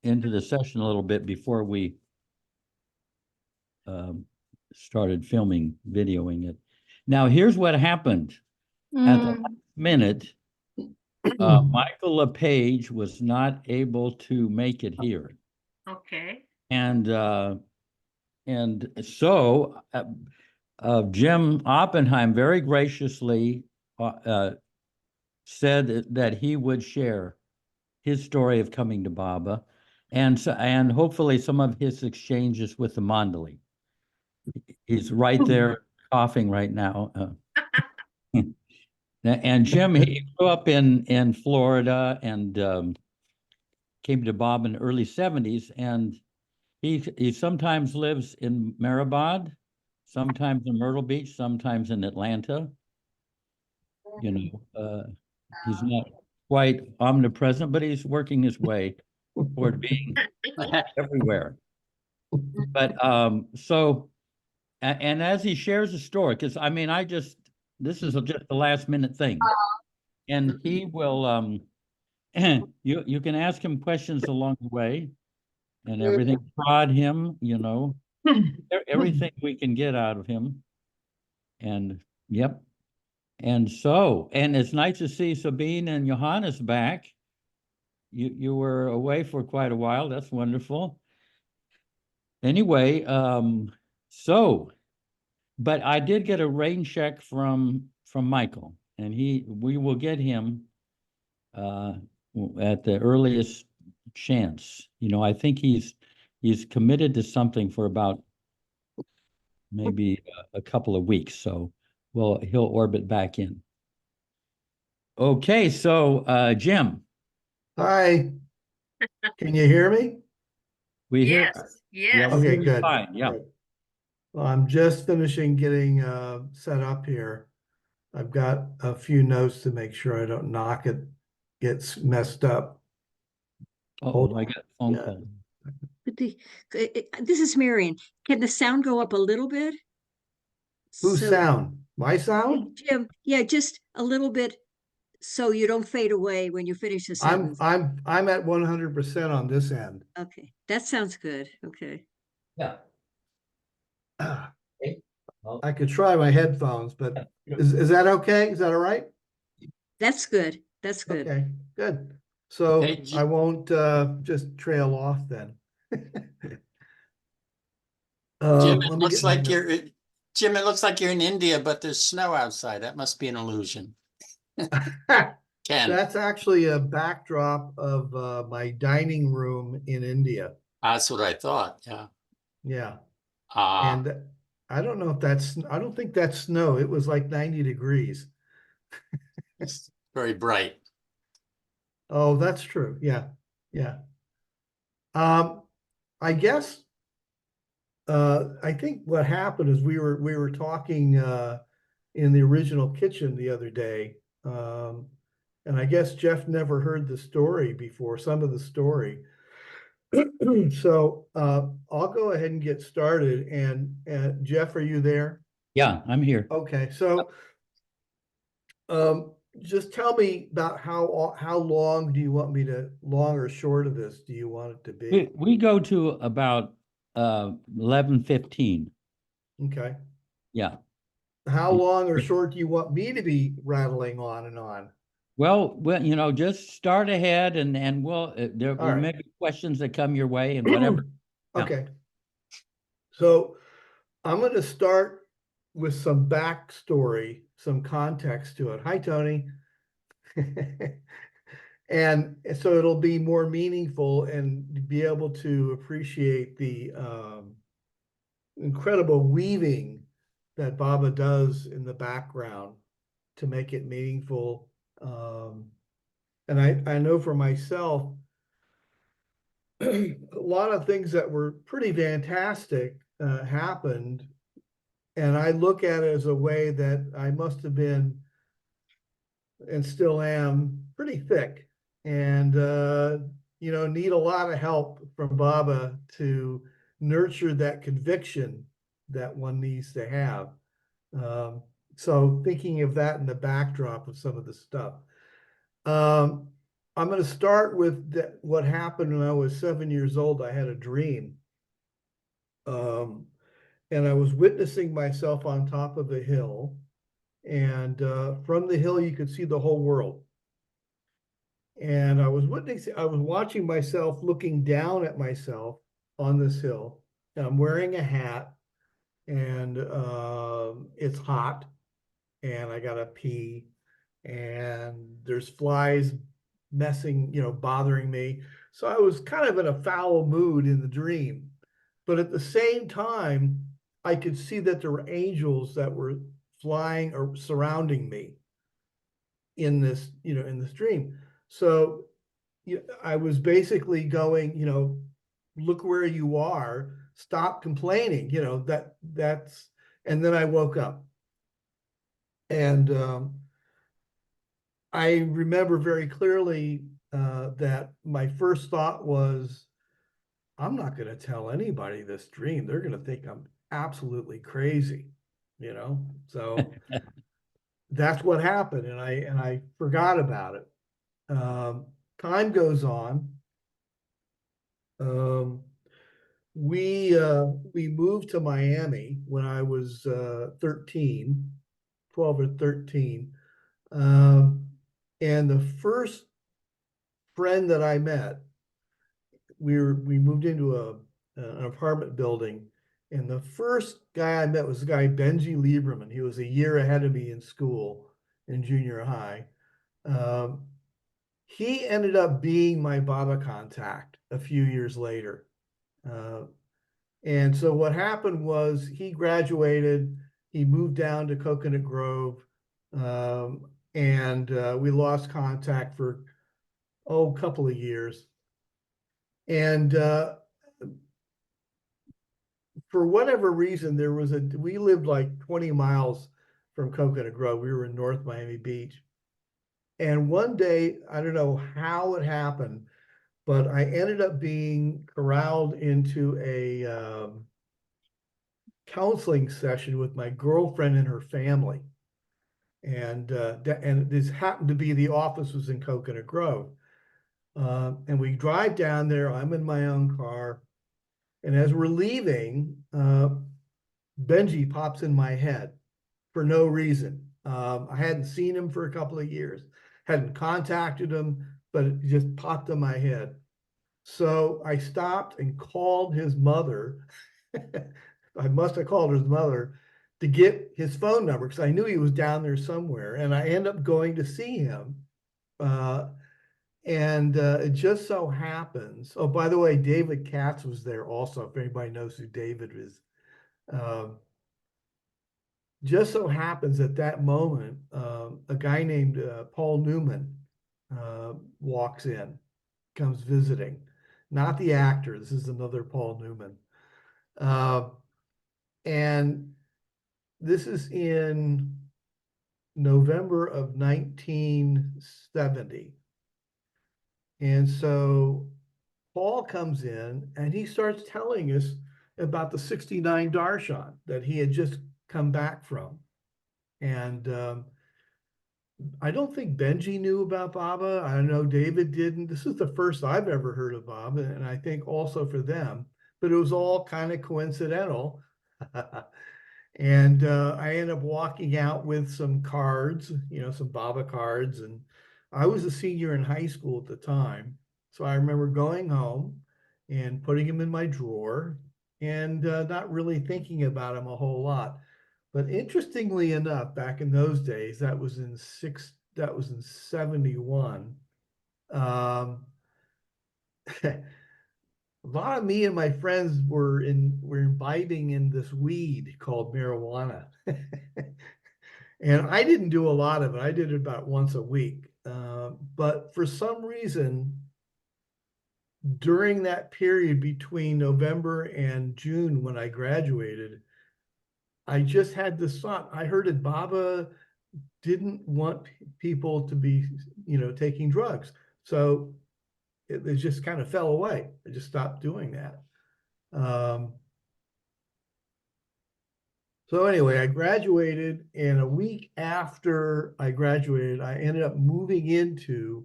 into the session a little bit before we started filming, videoing it. Now, here's what happened. At the last minute, Michael LePage was not able to make it here. Okay. And so Jim Oppenheim very graciously said that he would share his story of coming to Baba, and hopefully some of his exchanges with the Mandali. He's right there coughing right now. And Jim, he grew up in Florida and came to Baba in the early 70s, and he sometimes lives in Maribod, sometimes in Myrtle Beach, sometimes in Atlanta. You know, he's not quite omnipresent, but he's working his way toward being everywhere. But so, and as he shares a story, because I mean, this is just the last minute thing, and he will you can ask him questions along the way, and everything, prod him, you know, everything we can get out of him, and yep. And so, and it's nice to see Sabine and Johannes back. You were away for quite a while. That's wonderful. Anyway, but I did get a rain check from Michael, and we will get him at the earliest chance. You know, I think he's committed to something for about maybe a couple of weeks, so he'll orbit back in. Okay, so Jim. Hi. Can you hear me? We hear. Yes. Yes. Yeah, we Okay, hear you good. fine. Yeah. Good. Well, I'm just finishing getting set up here. I've got a few notes to make sure I don't knock it, gets messed up. Oh, I got a phone Yeah. call. But this is Marion. Can the sound go up a little bit? Whose So- sound? My sound? Jim, yeah, just a little bit so you don't fade away when you finish the I'm sentence. I'm at 100% on this end. Okay, that sounds good. Okay. Yeah. I could try my headphones, but is that okay? Is that all right? That's good. That's good. Okay, good. So Okay, I won't just trail off then. Jim, Let it me looks get my like note. Jim, it looks like you're in India, but there's snow outside. That must be an illusion. Ken, That's actually a backdrop of my dining room in India. that's what I thought. Yeah. Yeah. Ah, And I don't know if I don't think that's snow. It was like 90 degrees. it's very bright. Oh, that's true. Yeah. Yeah. I guess I think what happened is we were talking in the original kitchen the other day. And I guess Jeff never heard the story before, some of the story. So I'll go ahead and get started. And Jeff, are you there? Yeah, I'm here. Okay, so just tell me about how long do you want me to, long or short of this, do you want it to be? We go to about 11:15. Okay. Yeah. How long or short do you want me to be rattling on and on? Well, you know, just start ahead, and there All right. may be questions that come your way, and whatever. Yeah. Okay. So I'm going to start with some backstory, some context to it. Hi, Tony. And so it'll be more meaningful and be able to appreciate the incredible weaving that Baba does in the background to make it meaningful. And I know for myself, a lot of things that were pretty fantastic happened. And I look at it as a way that I must have been and still am pretty thick and, you know, need a lot of help from Baba to nurture that conviction that one needs to have. So thinking of that in the backdrop of some of the stuff. I'm going to start with what happened when I was 7 years old. I had a dream. And I was witnessing myself on top of a hill. And from the hill, you could see the whole world. And I was watching myself looking down at myself on this hill. And I'm wearing a hat, and it's hot, and I gotta pee, and there's flies messing, bothering me. So I was kind of in a foul mood in the dream. But at the same time, I could see that there were angels that were flying or surrounding me in this dream. So I was basically going, look where you are, stop complaining, that's, and then I woke up. And I remember very clearly that my first thought was, I'm not going to tell anybody this dream. They're going to think I'm absolutely crazy, So that's what happened, and I forgot about it. Time goes on. We moved to Miami when I was 13, 12 or 13. And the first friend that I met, we moved into an apartment building, and the first guy I met was the guy Benji Lieberman. He was a year ahead of me in school, in junior high. He ended up being my Baba contact a few years later. And so what happened was he graduated, he moved down to Coconut Grove, and we lost contact for, a couple of years. And for whatever reason, we lived like 20 miles from Coconut Grove. We were in North Miami Beach. And one day, I don't know how it happened, but I ended up being corralled into a counseling session with my girlfriend and her family. And this happened to be, the office was in Coconut Grove. And we drive down there. I'm in my own car. And as we're leaving, Benji pops in my head for no reason. I hadn't seen him for a couple of years, hadn't contacted him, but it just popped in my head. So I stopped and called his mother. I must have called his mother to get his phone number because I knew he was down there somewhere. And I end up going to see him. And it just so happens, oh, by the way, David Katz was there also, if anybody knows who David is. Just so happens at that moment, a guy named Paul Newman walks in, comes visiting. Not the actor, this is another Paul Newman. And this is in November of 1970. And so Paul comes in and he starts telling us about the 69 Darshan that he had just come back from. And I don't think Benji knew about Baba. I know David didn't. This is the first I've ever heard of Baba, and I think also for them, but it was all kind of coincidental. And I ended up walking out with some cards, some Baba cards. And I was a senior in high school at the time. So I remember going home and putting them in my drawer and not really thinking about them a whole lot. But interestingly enough, back in those days, that was in 71. A lot of me and my friends were imbibing in this weed called marijuana. And I didn't do a lot of it. I did it about once a week. But for some reason, during that period between November and June when I graduated, I just had this thought. I heard that Baba didn't want people to be, taking drugs. So it just kind of fell away. I just stopped doing that. So anyway, I graduated, and a week after I graduated, I ended up moving into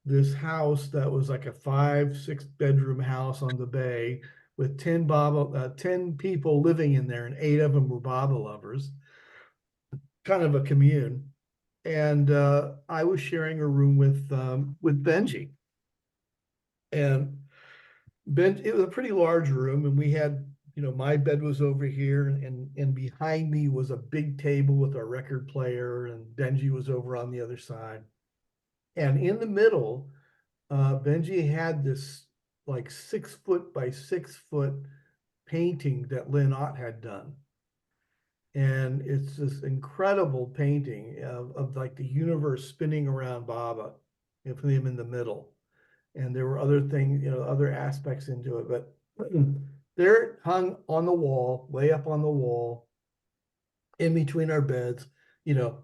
this house that was like a 5-6 bedroom house on the bay with 10 people living in there, and 8 of them were Baba lovers, kind of a commune. And I was sharing a room with Benji. And it was a pretty large room, and we had, my bed was over here, and behind me was a big table with a record player, and Benji was over on the other side. And in the middle, Benji had this like 6-foot by 6-foot painting that Lynn Ott had done. And it's this incredible painting of like the universe spinning around Baba, with him in the middle. And there were other things, other aspects into it, but there it hung on the wall, way up on the wall, in between our beds,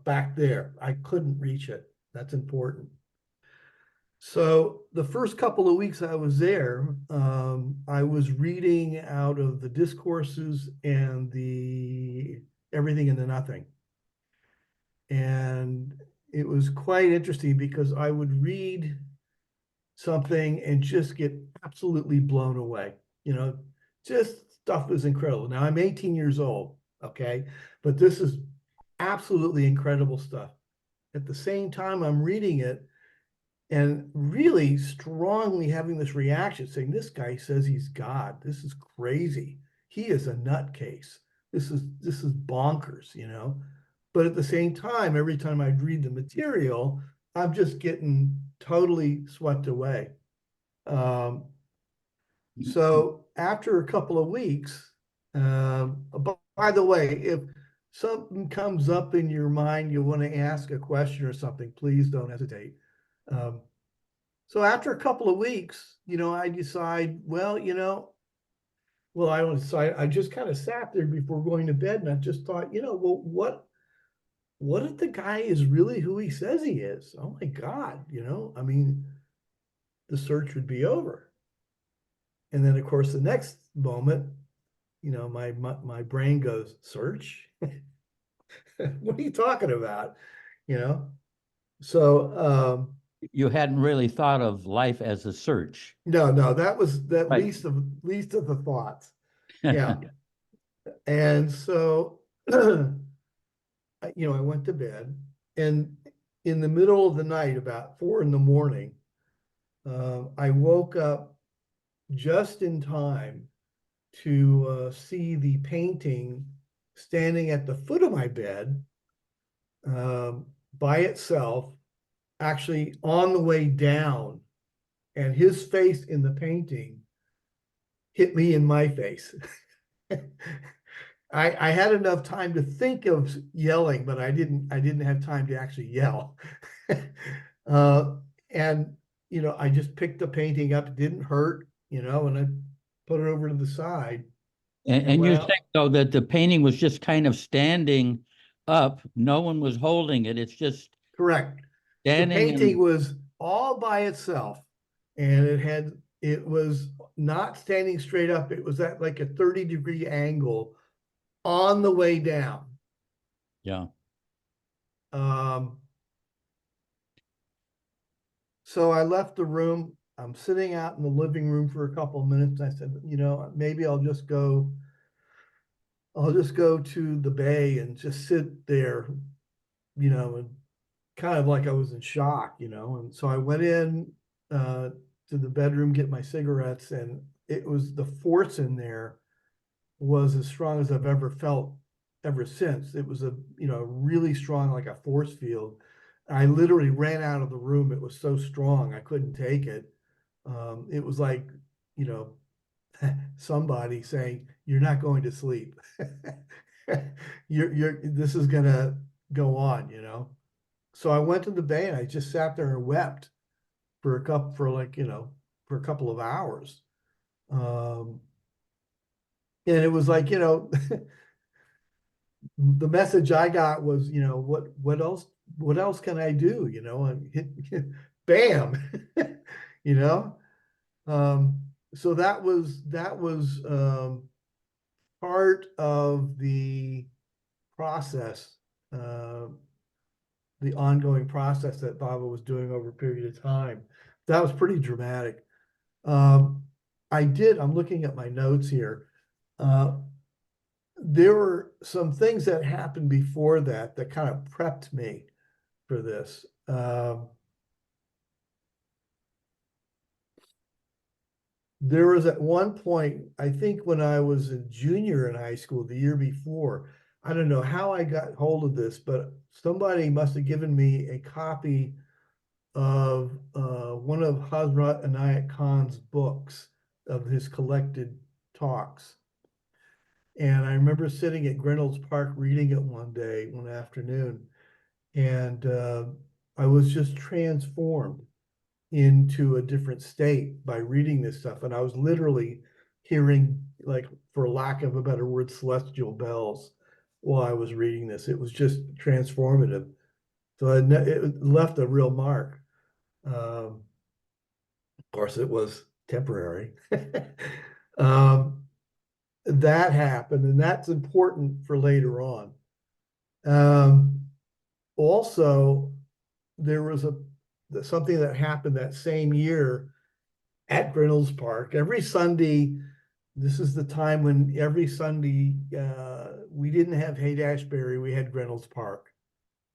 back there. I couldn't reach it. That's important. So the first couple of weeks I was there, I was reading out of the discourses and the Everything and the Nothing. And it was quite interesting because I would read something and just get absolutely blown away. Just stuff was incredible. Now I'm 18 years old, okay? But this is absolutely incredible stuff. At the same time, I'm reading it and really strongly having this reaction saying, this guy says he's God. This is crazy. He is a nutcase. This is bonkers, But at the same time, every time I'd read the material, I'm just getting totally swept away. So after a couple of weeks, by the way, if something comes up in your mind, you want to ask a question or something, please don't hesitate. So after a couple of weeks, I decide, I don't decide. I just kind of sat there before going to bed, and I just thought, what if the guy is really who he says he is? Oh my God, I mean, the search would be over. And then, of course, the next moment, my brain goes, search? What are you talking about? So You hadn't really thought of life as a search. no, that was that Right. least of the thoughts. Yeah. And so I went to bed, and in the middle of the night, about 4 a.m, I woke up just in time to see the painting standing at the foot of my bed by itself, actually on the way down, and his face in the painting hit me in my face. I had enough time to think of yelling, but I didn't have time to actually yell. And I just picked the painting up. It didn't hurt, and I put it over to the side. And you think, though, that the painting was just kind of standing up. No one was holding it. It's just Correct. The standing painting and was all by itself, and it was not standing straight up. It was at like a 30-degree angle on the way down. yeah. So I left the room. I'm sitting out in the living room for a couple of minutes. I said, maybe I'll just go to the bay and just sit there, and kind of like I was in shock, And so I went in to the bedroom, get my cigarettes, and it was the force in there was as strong as I've ever felt ever since. It was a really strong, like a force field. I literally ran out of the room. It was so strong I couldn't take it. It was like somebody saying, "You're not going to sleep. This is gonna go on." So I went to the bay and I just sat there and wept for a couple of hours. And it was like, the message I got was, what else can I do? And bam, you know. So that was part of the process, the ongoing process that Baba was doing over a period of time. that was pretty dramatic. I'm looking at my notes here. There were some things that happened before that kind of prepped me for this. There was at one point, I think when I was a junior in high school, the year before, I don't know how I got hold of this, but somebody must have given me a copy of one of Hazrat Inayat Khan's books of his collected talks. And I remember sitting at Grinnell's Park reading it one day, one afternoon, and I was just transformed into a different state by reading this stuff. And I was literally hearing, like, for lack of a better word, celestial bells while I was reading this. It was just transformative. So it left a real mark. Of course, it was temporary. That happened, and that's important for later on. Also, there was something that happened that same year at Grinnell's Park. Every Sunday, this is the time when every Sunday, we didn't have Haight-Ashbury, we had Grinnell's Park.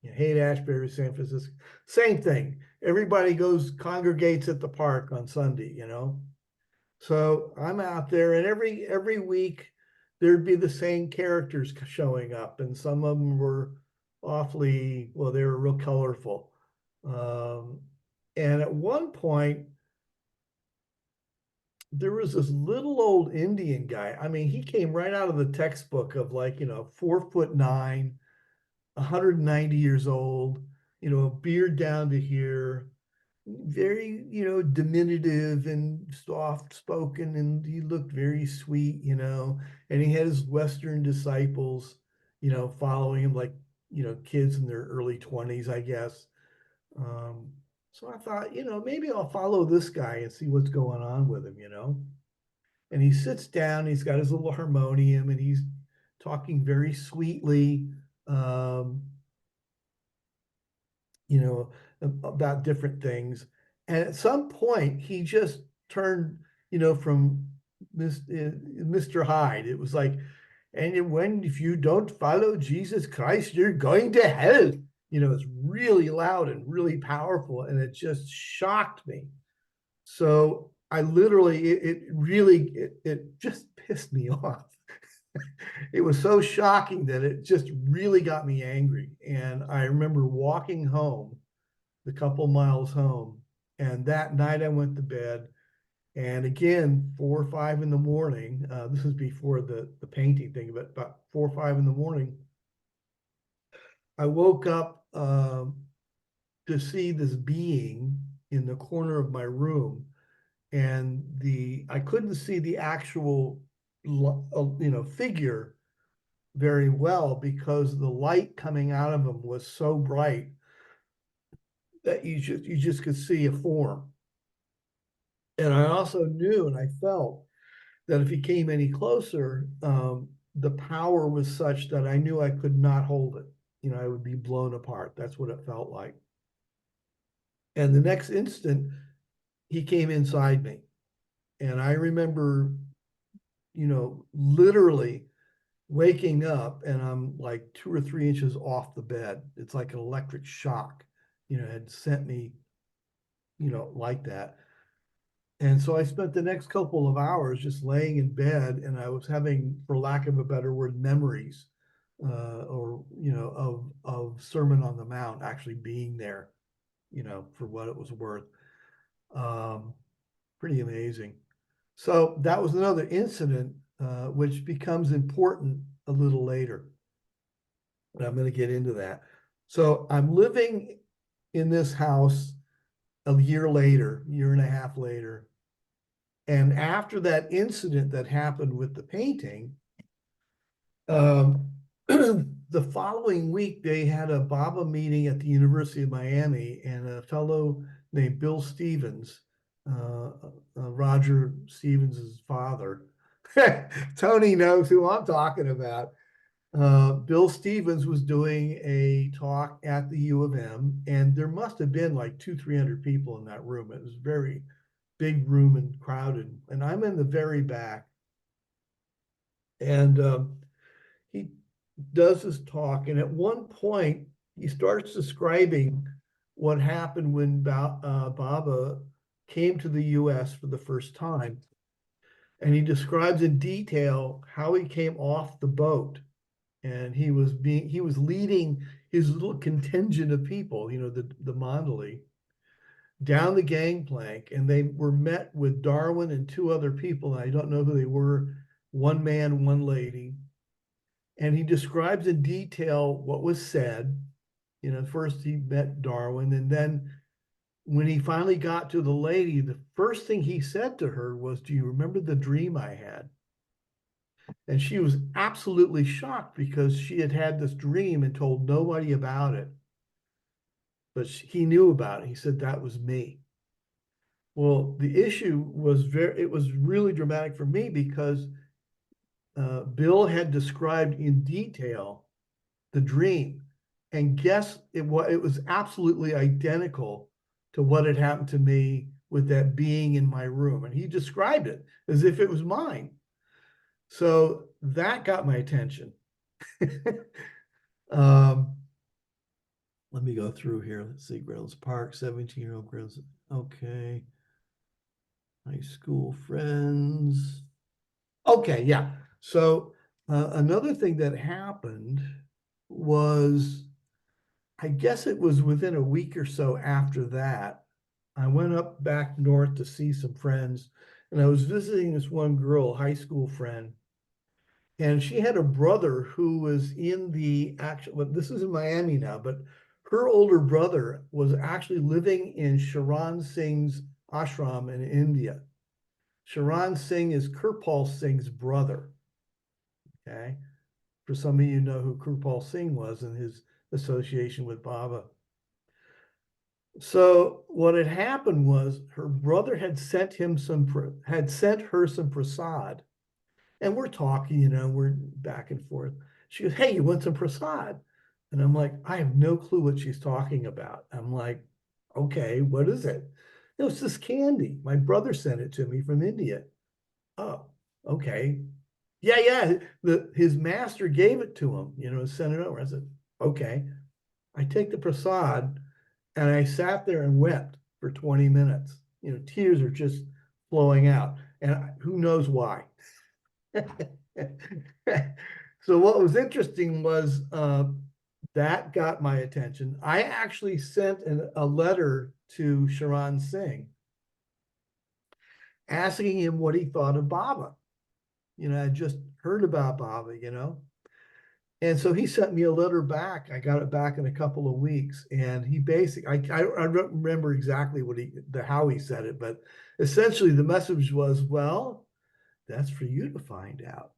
Haight-Ashbury, San Francisco, same thing. Everybody congregates at the park on Sunday, So I'm out there, and every week there'd be the same characters showing up, and some of them were they were real colorful. And at one point, there was this little old Indian guy. I mean, he came right out of the textbook of 4'9", 190 years old, a beard down to here, very, diminutive and soft spoken, and he looked very sweet, and he had his Western disciples, following him, kids in their early 20s, I guess. So I thought, maybe I'll follow this guy and see what's going on with him, And he sits down, he's got his little harmonium, and he's talking very sweetly, about different things. And at some point, he just turned, from Mr. Hyde. It was like, and if you don't follow Jesus Christ, you're going to hell. It's really loud and really powerful, and it just shocked me. So I literally, it just pissed me off. It was so shocking that it just really got me angry. And I remember walking home, the couple miles home, and that night I went to bed. And again, 4 or 5 in the morning, this is before the painting thing, but about 4 or 5 in the morning, I woke up to see this being in the corner of my room, and I couldn't see the actual figure very well because the light coming out of him was so bright that you just could see a form. And I also knew, and I felt that if he came any closer, the power was such that I knew I could not hold it. I would be blown apart. That's what it felt like. And the next instant, he came inside me. And I remember, literally waking up, and I'm like 2 or 3 inches off the bed. It's like an electric shock, had sent me, like that. And so I spent the next couple of hours just laying in bed, and I was having, for lack of a better word, memories, of Sermon on the Mount actually being there, for what it was worth. Pretty amazing. So that was another incident, which becomes important a little later. And I'm going to get into that. So I'm living in this house a year and a half later. And after that incident that happened with the painting, the following week, they had a Baba meeting at the University of Miami, and a fellow named Bill Stevens, Roger Stevens's father, Tony knows who I'm talking about. Bill Stevens was doing a talk at the U of M, and there must have been like 200-300 people in that room. It was a very big room and crowded, and I'm in the very back. And he does his talk, and at one point he starts describing what happened when Baba came to the U.S. for the first time. And he describes in detail how he came off the boat. And he was leading his little contingent of people, you know, the Mandali, down the gangplank, and they were met with Darwin and two other people. I don't know who they were, one man, one lady. And he describes in detail what was said. You know, first he met Darwin, and then when he finally got to the lady, the first thing he said to her was, "Do you remember the dream I had?" And she was absolutely shocked because she had had this dream and told nobody about it. But he knew about it. He said, "That was me." Well, the issue was it was really dramatic for me because Bill had described in detail the dream. And guess it was absolutely identical to what had happened to me with that being in my room. And he described it as if it was mine. So that got my attention. Let me go through here. Let's see, Grounds Park, 17-year-old girls. Okay. High school friends. Okay, yeah. So another thing that happened was, I guess it was within a week or so after that, I went up back north to see some friends, and I was visiting this one girl, high school friend, and she had a brother who was in the actual, well, this is in Miami now, but her older brother was actually living in Sharan Singh's ashram in India. Sharan Singh is Kirpal Singh's brother. Okay. For some of you know who Kirpal Singh was and his association with Baba. So what had happened was her brother had sent her some prasad. And we're talking, you know, we're back and forth. She goes, "Hey, you want some prasad?" And I'm like, I have no clue what she's talking about. I'm like, okay, what is it? No, it's this candy. My brother sent it to me from India. Oh, okay. Yeah. His master gave it to him, you know, sent it over. I said, okay. I take the prasad and I sat there and wept for 20 minutes. You know, tears are just flowing out. And who knows why? So what was interesting was that got my attention. I actually sent a letter to Sharan Singh asking him what he thought of Baba. You know, I just heard about Baba, you know. And so he sent me a letter back. I got it back in a couple of weeks. And he basically, I don't remember exactly how he said it, but essentially the message was, well, that's for you to find out.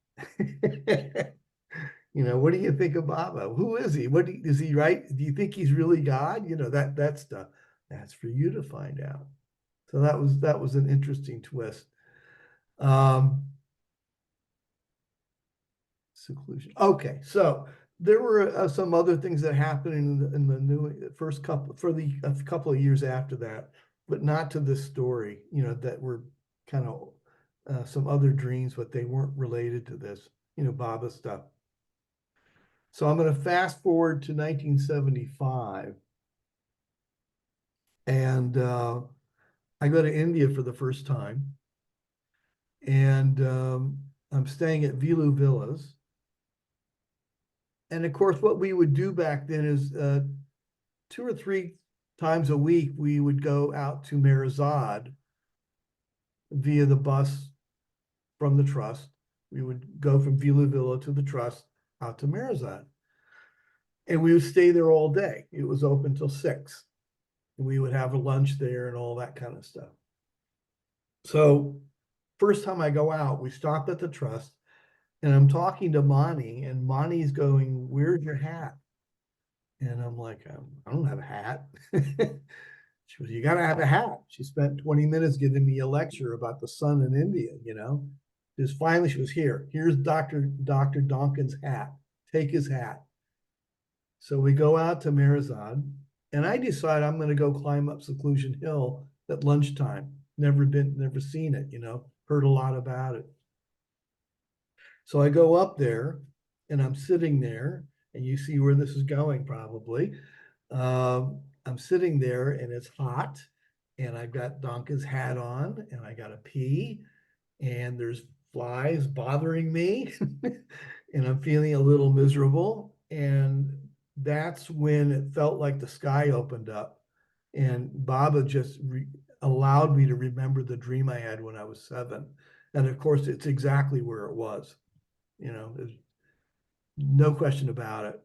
You know, what do you think of Baba? Who is he? Is he right? Do you think he's really God? You know, that stuff. That's for you to find out. So that was an interesting twist. Seclusion. Okay, so there were some other things that happened in the new first couple a couple of years after that, but not to this story. You know, that were kind of some other dreams, but they weren't related to this. You know, Baba stuff. So I'm going to fast forward to 1975, and I go to India for the first time, and I'm staying at Vilu Villas. And of course, what we would do back then is 2 or 3 times a week, we would go out to Merazad via the bus from the trust. We would go from Vilu Villa to the trust out to Merazad. And we would stay there all day. It was open till 6. And we would have a lunch there and all that kind of stuff. So first time I go out, we stop at the trust. And I'm talking to Mani, and Mani's going, "Where's your hat?" And I'm like, "I don't have a hat." She goes, "You got to have a hat." She spent 20 minutes giving me a lecture about the sun in India, you know. Just finally, she was here. Here's Dr. Donkin's hat. take his hat. So we go out to Marizad, and I decide I'm going to go climb up Seclusion Hill at lunchtime. Never seen it, heard a lot about it. So I go up there, and I'm sitting there, and you see where this is going probably. I'm sitting there, and it's hot, and I've got Donka's hat on, and I got to pee, and there's flies bothering me, and I'm feeling a little miserable. And that's when it felt like the sky opened up, and Baba just allowed me to remember the dream I had when I was 7. And of course, it's exactly where it was. There's no question about it.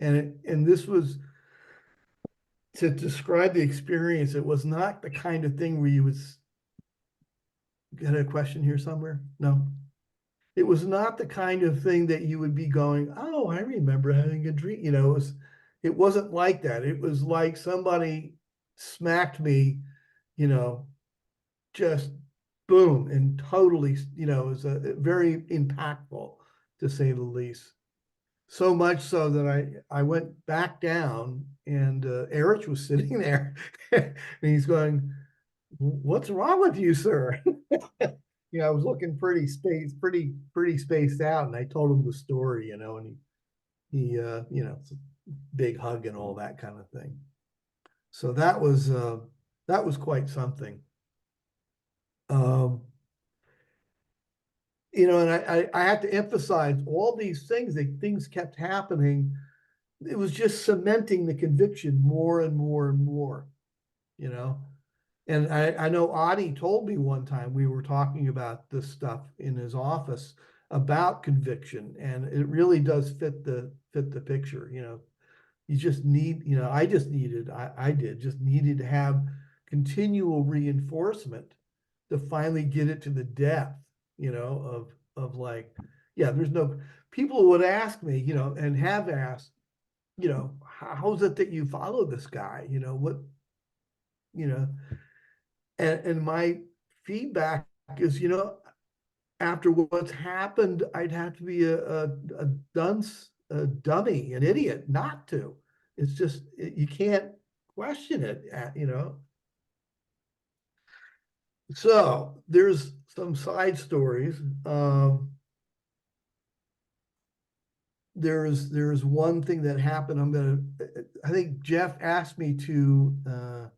And this was, to describe the experience, it was not the kind of thing where you would get a question here somewhere. No, it was not the kind of thing that you would be going, oh, I remember having a dream. It wasn't like that. It was like somebody smacked me, just boom, and totally, it was very impactful, to say the least. So much so that I went back down, and Erich was sitting there, and he's going, "What's wrong with you, sir?" I was looking pretty spaced out, and I told him the story, and he big hug and all that kind of thing. So that was quite something. And I had to emphasize all these things, that things kept happening. It was just cementing the conviction more and more and more, And I know Adi told me one time, we were talking about this stuff in his office about conviction, and it really does fit the picture. You just need, I just needed to have continual reinforcement to finally get it to the depth, of like, yeah, there's no, people would ask me, and have asked, how's it that you follow this guy? What, and my feedback is, after what's happened, I'd have to be a dunce, a dummy, an idiot not to. It's just, you can't question it, So there's some side stories. There's one thing that happened. I think Jeff asked me to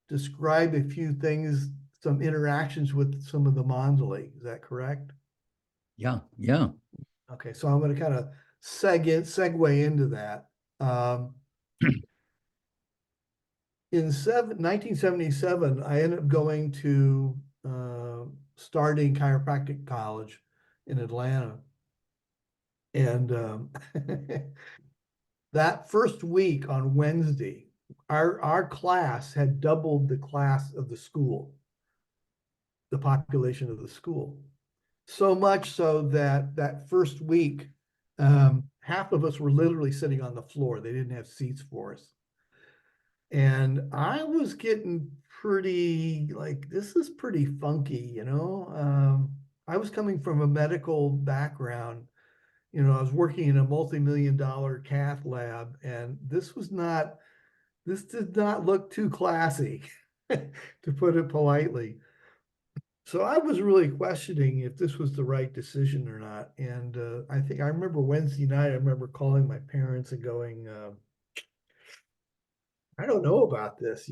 describe a few things, some interactions with some of the Mandali. Is that correct? Yeah. Okay, so I'm going to kind of segue into that. In 1977, I ended up going to starting chiropractic college in Atlanta. And that first week on Wednesday, our class had doubled the class of the school, the population of the school. So much so that first week, half of us were literally sitting on the floor. They didn't have seats for us. And I was getting pretty, like, this is pretty funky, I was coming from a medical background. I was working in a multi-million-dollar cath lab, and this did not look too classy, to put it politely. So I was really questioning if this was the right decision or not. And I remember Wednesday night, I remember calling my parents and going, I don't know about this,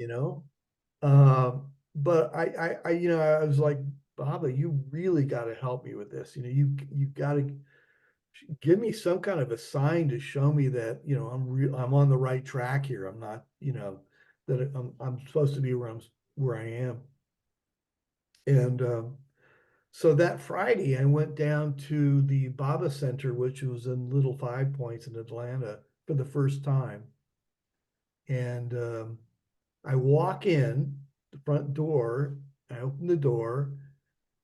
but I was like, Baba, you really got to help me with this. You got to give me some kind of a sign to show me that, I'm on the right track here. I'm not, that I'm supposed to be where I am. And so that Friday, I went down to the Baba Center, which was in Little Five Points in Atlanta, for the first time. And I walk in the front door, I open the door,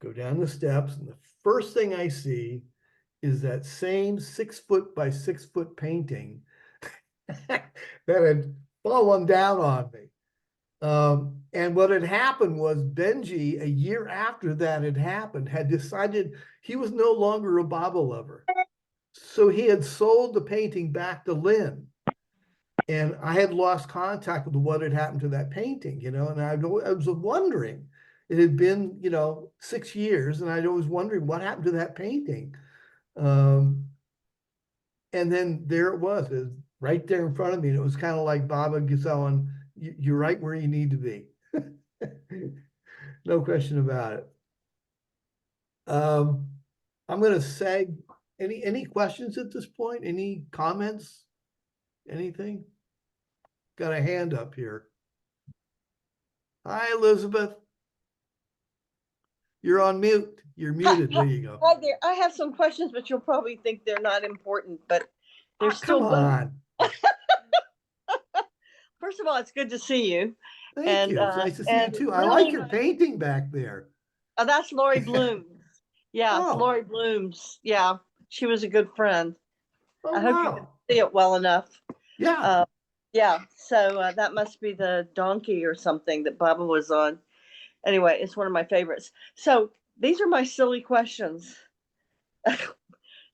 go down the steps, and the first thing I see is that same 6 foot by 6 foot painting that had fallen down on me. And what had happened was Benji, a year after that had happened, had decided he was no longer a Baba lover. So he had sold the painting back to Lynn. And I had lost contact with what had happened to that painting, you know, and I was wondering. It had been, you know, 6 years, and I'd always wondering what happened to that painting. And then there it was right there in front of me. And it was kind of like Baba going, you're right where you need to be. No question about it. I'm going to say, any questions at this point? Any comments? Anything? Got a hand up here. Hi, Elizabeth. You're on mute. You're muted. There you go. Hi there. I have some questions, but you'll probably think they're not important, but they're still Come good. on. First of all, it's good to see you. Thank And, you. It's nice to see you and too. I really like your nice- painting back there. Oh, that's Lori Bloom's. Yeah, it's Oh. Lori Bloom's. Yeah, she was a good friend. Oh, I hope you can wow. see it well enough. Yeah. Yeah, so that must be the donkey or something that Baba was on. Anyway, it's one of my favorites. So these are my silly questions.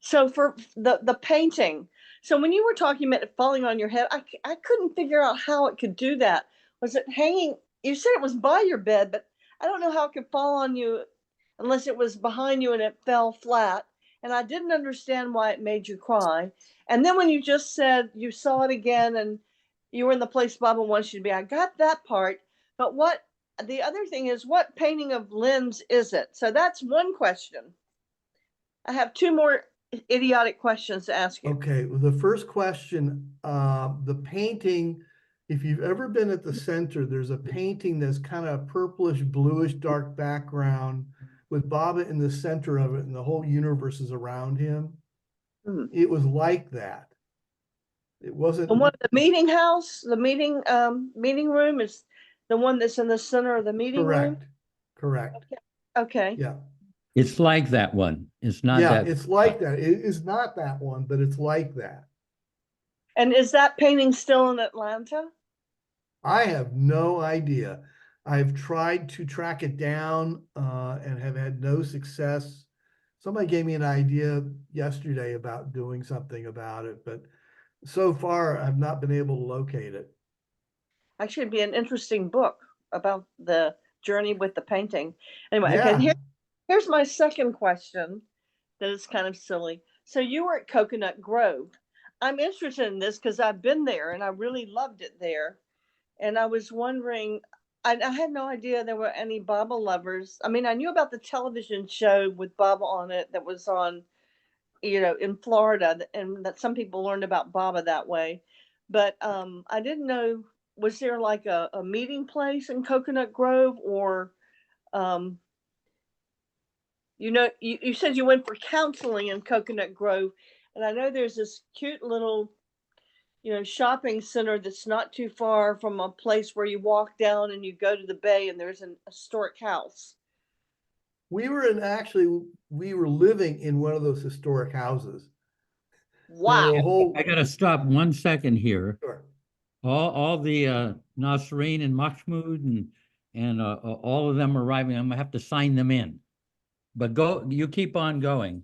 So for the painting, so when you were talking about it falling on your head, I couldn't figure out how it could do that. Was it hanging? You said it was by your bed, but I don't know how it could fall on you unless it was behind you and it fell flat. And I didn't understand why it made you cry. And then when you just said you saw it again and you were in the place Baba wants you to be, I got that part. But what the other thing is, what painting of Lynn's is it? So that's one question. I have two more idiotic questions to ask you. Okay. Well, the first question, the painting, if you've ever been at the center, there's a painting that's kind of purplish, bluish, dark background with Baba in the center of it and the whole universe is around him. Hmm. It was like that. It wasn't. The one, the meeting house, the meeting room is the one that's in the center of the meeting room. Correct. Okay. Yeah. It's like that one. It's not Yeah, that. it's like that. It is not that one, but it's like that. And is that painting still in Atlanta? I have no idea. I've tried to track it down and have had no success. Somebody gave me an idea yesterday about doing something about it, but so far I've not been able to locate it. Actually, it'd be an interesting book about the journey with the painting. Anyway, Yeah. okay, here's my second question that is kind of silly. So you were at Coconut Grove. I'm interested in this because I've been there and I really loved it there. And I was wondering, I had no idea there were any Baba lovers. I mean, I knew about the television show with Baba on it that was on, in Florida, and that some people learned about Baba that way. But I didn't know, was there like a meeting place in Coconut Grove, or you said you went for counseling in Coconut Grove, and I know there's this cute little shopping center that's not too far from a place where you walk down and you go to the bay and there's an historic house. We were living in one of those historic houses. Wow. I gotta stop 1 second here. Sure. All the Nasreen and Mahmoud and all of them arriving. I'm gonna have to sign them in. But you keep on going.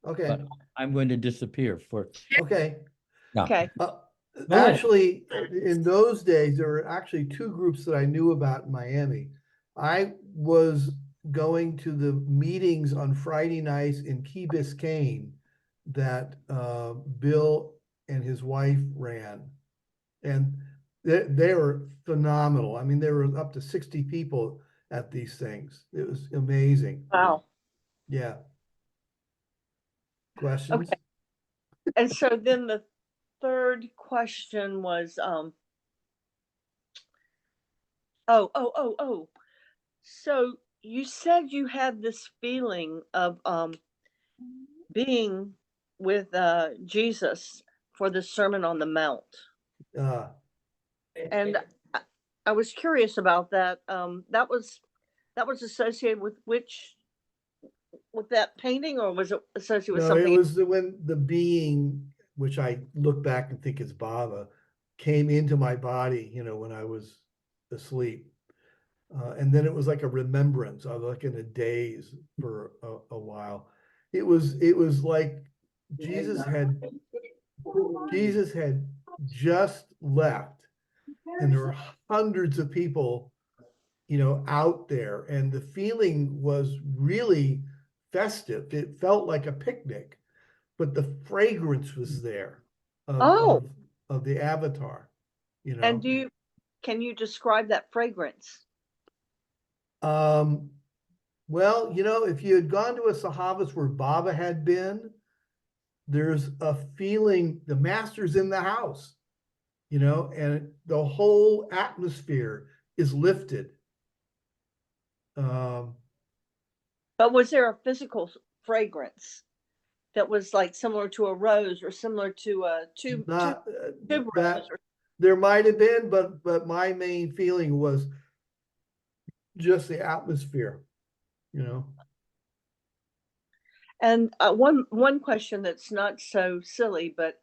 Okay. But I'm going to disappear for. Okay. Yeah. Okay. Actually, in those days, there were actually two groups that I knew about in Miami. I was going to the meetings on Friday nights in Key Biscayne that Bill and his wife ran. And they were phenomenal. I mean, there were up to 60 people at these things. It was amazing. Wow. Yeah. Questions? Okay. And so then the third question was, so you said you had this feeling of being with Jesus for the Sermon on the Mount. And I was curious about that. That was associated with that painting, or was it associated with No, something? it was when the being, which I look back and think is Baba, came into my body, when I was asleep. And then it was like a remembrance. I was like in a daze for a while. It was like Jesus had just left, and there were hundreds of people, out there, and the feeling was really festive. It felt like a picnic, but the fragrance was there of, Oh. of the avatar, And can you describe that fragrance? Well, if you had gone to a Sahavas where Baba had been, there's a feeling the master's in the house, and the whole atmosphere is lifted. But was there a physical fragrance that was like similar to a rose or similar to a tube Not rose? that there might have been, but my main feeling was just the atmosphere, And one question that's not so silly, but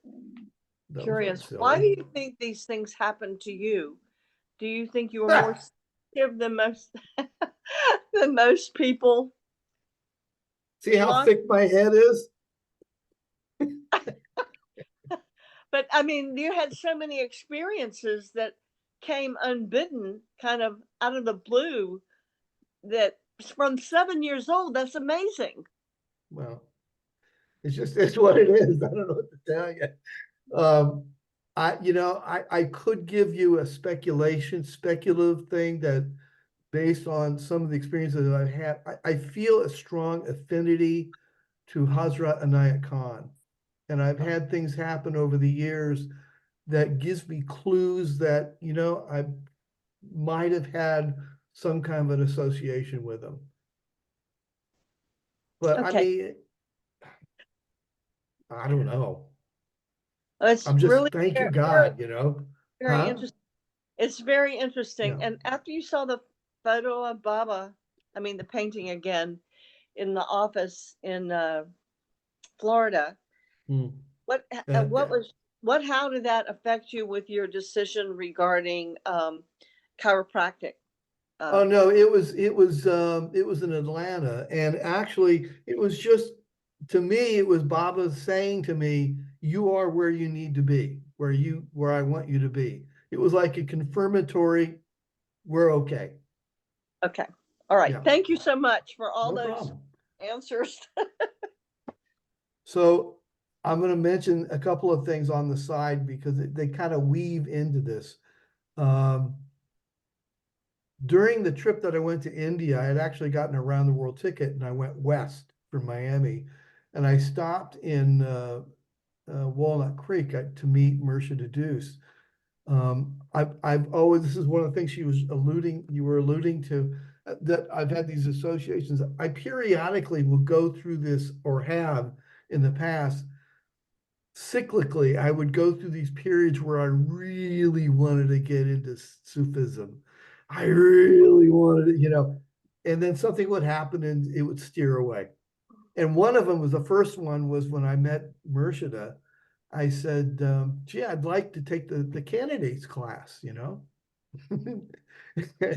That was curious. not Why do silly. you think these things happen to you? Do you think you were more sensitive than most than most people? See how Elon? thick my head is? But I mean, you had so many experiences that came unbidden, kind of out of the blue. That from 7 years old, that's amazing. Well, it's what it is. I don't know what to tell you. I could give you a speculative thing that based on some of the experiences that I've had, I feel a strong affinity to Hazrat Inayat Khan. And I've had things happen over the years that gives me clues that, I might have had some kind of an association with him. But I Okay. mean, I don't know. It's I'm just, really thank you, very, God, very Huh? interesting. It's very interesting. Yeah. And after you saw the photo of Baba, I mean, the painting again in the office in Florida, Hmm. what Yeah. how did that affect you with your decision regarding chiropractic? Oh no, it was in Atlanta, and actually it was just, to me, it was Baba saying to me, you are where you need to be, where I want you to be. It was like a confirmatory, we're okay. Okay. All right. Yeah. Thank you so much for all No those problem. answers. So I'm going to mention a couple of things on the side because they kind of weave into this. During the trip that I went to India, I had actually gotten a round the world ticket and I went west from Miami, and I stopped in Walnut Creek to meet Murshid Deuce. I've always, this is one of the things you were alluding to, that I've had these associations. I periodically will go through this, or have in the past. Cyclically, I would go through these periods where I really wanted to get into Sufism. I really wanted it, and then something would happen and it would steer away. And one of them was, the first one was when I met Murshida. I said, gee, I'd like to take the candidates class,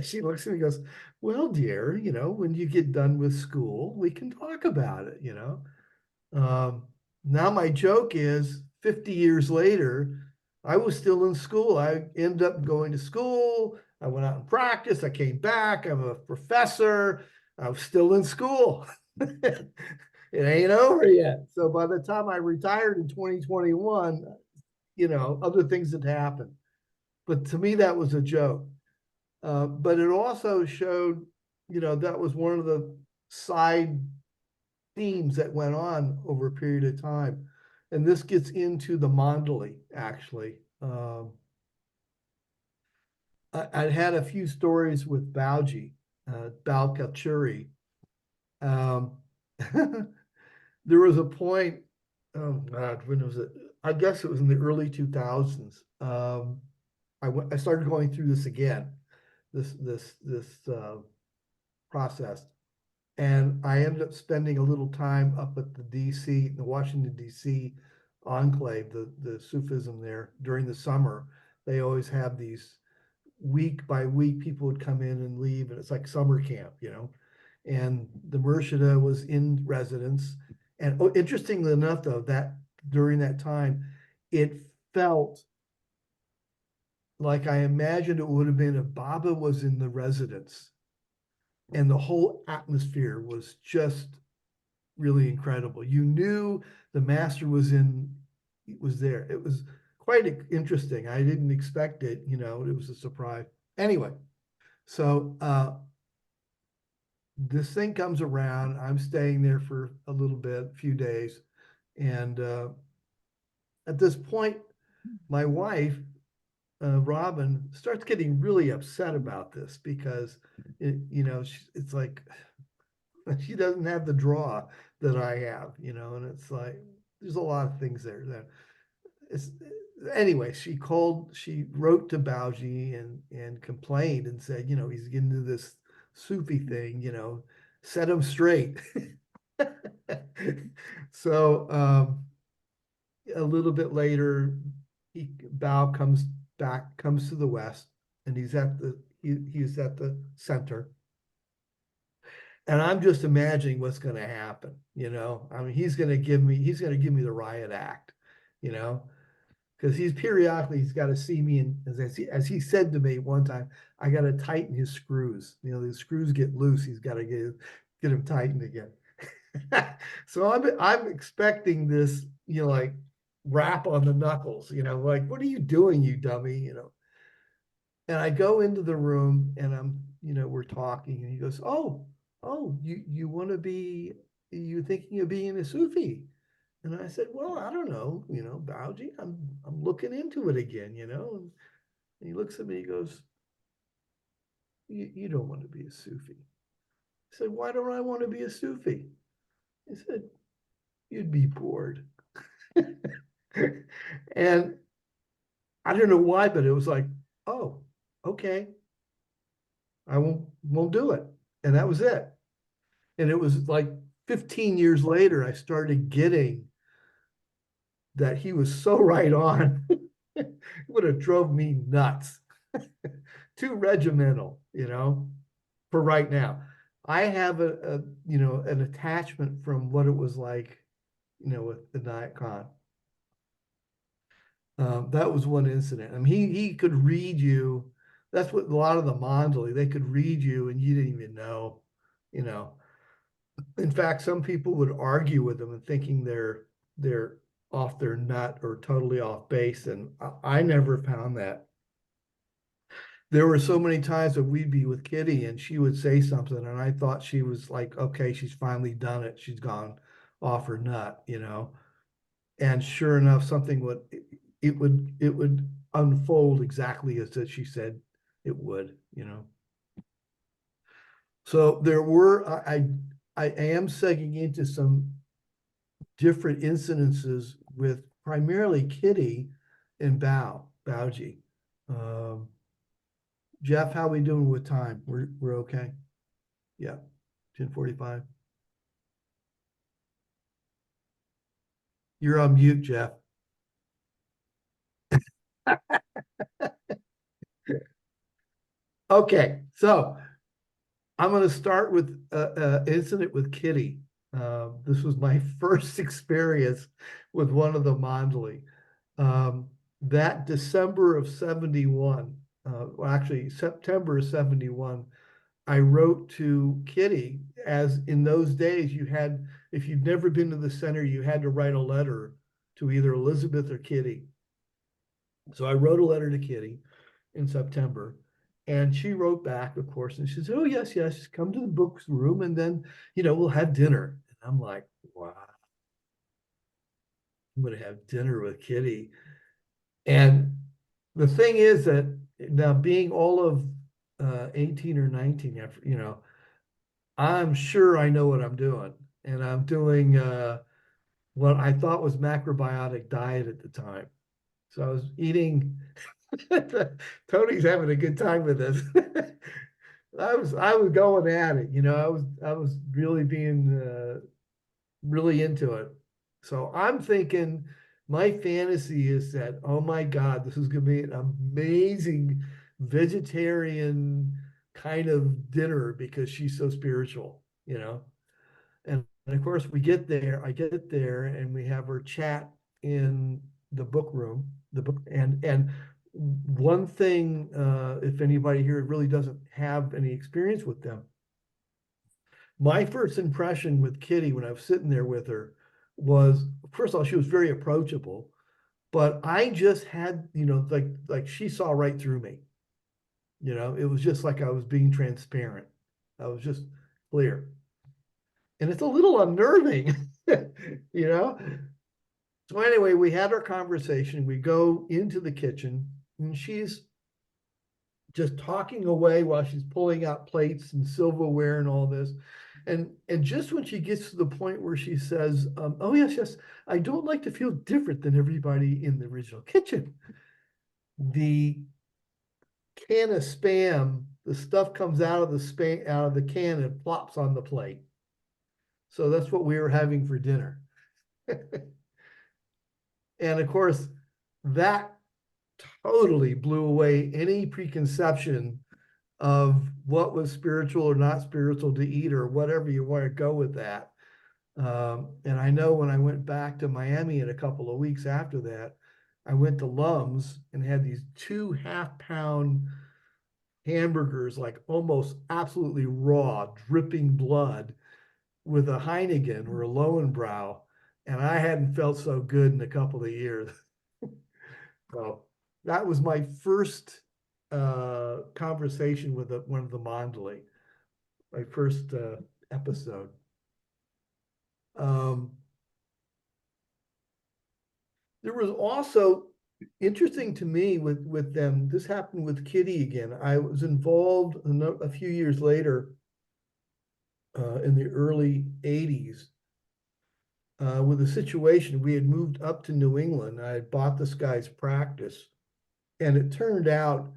She looks at me and goes, well, dear, when you get done with school, we can talk about it, Now my joke is 50 years later, I was still in school. I ended up going to school. I went out and practiced. I came back. I'm a professor. I was still in school. It ain't over yet. So by the time I retired in 2021, other things had happened. But to me, that was a joke. But it also showed, that was one of the side themes that went on over a period of time. And this gets into the Mandali, actually. I had a few stories with Bauji, Bal Kachuri. There was a point, oh God, when was it? I guess it was in the early 2000s. I started going through this again, this process. And I ended up spending a little time up at the Washington, D.C. enclave, the Sufism there during the summer. They always have these week by week, people would come in and leave, and it's like summer camp, And the Murshida was in residence, And interestingly enough, though, that during that time, it felt like I imagined it would have been if Baba was in the residence. And the whole atmosphere was just really incredible. You knew the master was there. It was quite interesting. I didn't expect it, it was a surprise. Anyway, so this thing comes around. I'm staying there for a little bit, a few days. And at this point, my wife, Robin, starts getting really upset about this because, it's like she doesn't have the draw that I have, and it's like, there's a lot of things there that anyway, she wrote to Bauji and complained and said, he's getting into this Sufi thing, set him straight. So a little bit later, Bao comes to the west, and he's at the center. And I'm just imagining what's going to happen, I mean, he's going to give me the riot act, because he's got to see me, and as he said to me one time, I got to tighten his screws. The screws get loose. He's got to get them tightened again. So I'm expecting this, like rap on the knuckles, like, what are you doing, you dummy, And I go into the room and we're talking, and he goes, oh, you want to be, you thinking of being a Sufi? And I said, well, I don't know, Bauji, I'm looking into it again, And he looks at me, he goes, you don't want to be a Sufi. I said, why don't I want to be a Sufi? He said, you'd be bored. And I don't know why, but it was like, oh, okay, I won't do it. And that was it. And it was like 15 years later, I started getting that he was so right on. It would have drove me nuts. Too regimental, for right now. I have an attachment from what it was like, with the Nayat Khan. That was one incident. I mean, he could read you. That's what a lot of the Mandali, they could read you and you didn't even know, In fact, some people would argue with them and thinking they're off their nut or totally off base. And I never found that. There were so many times that we'd be with Kitty and she would say something and I thought she was like, okay, she's finally done it. She's gone off her nut, And sure enough, it would unfold exactly as she said it would, So there were, I am segging into some different incidences with primarily Kitty and Bauji. Jeff, how we doing with time? We're okay? Yeah, 10:45. You're on mute, Jeff. Okay, so I'm going to start with an incident with Kitty. This was my first experience with one of the Mandali. That December of 71, well, actually September of 71, I wrote to Kitty, as in those days you had, if you'd never been to the center, you had to write a letter to either Elizabeth or Kitty. So I wrote a letter to Kitty in September, and she wrote back, of course, and she said, oh, yes, come to the books room, and then, we'll have dinner. And I'm like, wow, I'm going to have dinner with Kitty. And the thing is that now being all of 18 or 19, I'm sure I know what I'm doing. And I'm doing what I thought was macrobiotic diet at the time. So I was eating, Tony's having a good time with this. I was going at it, I was really being really into it. So I'm thinking my fantasy is that, oh my God, this is going to be an amazing vegetarian kind of dinner because she's so spiritual, And of course, I get there and we have her chat in the book room, and one thing, if anybody here really doesn't have any experience with them, my first impression with Kitty when I was sitting there with her was, first of all, she was very approachable, but I just had, like she saw right through me. It was just like I was being transparent. I was just clear. And it's a little unnerving, you know? So anyway, we had our conversation. We go into the kitchen and she's just talking away while she's pulling out plates and silverware and all this. And just when she gets to the point where she says, oh yes, I don't like to feel different than everybody in the original kitchen. The can of Spam, the stuff comes out of the can and plops on the plate. So that's what we were having for dinner. And of course, that totally blew away any preconception of what was spiritual or not spiritual to eat, or whatever you want to go with that. And I know when I went back to Miami in a couple of weeks after that, I went to Lum's and had these 2 half-pound hamburgers, like almost absolutely raw, dripping blood, with a Heineken or a Lowenbrau, and I hadn't felt so good in a couple of years. So that was my first conversation with one of the Mandali, my first episode. There was also, interesting to me with them, this happened with Kitty again. I was involved a few years later, in the early 80s, with a situation. We had moved up to New England. I had bought this guy's practice, and it turned out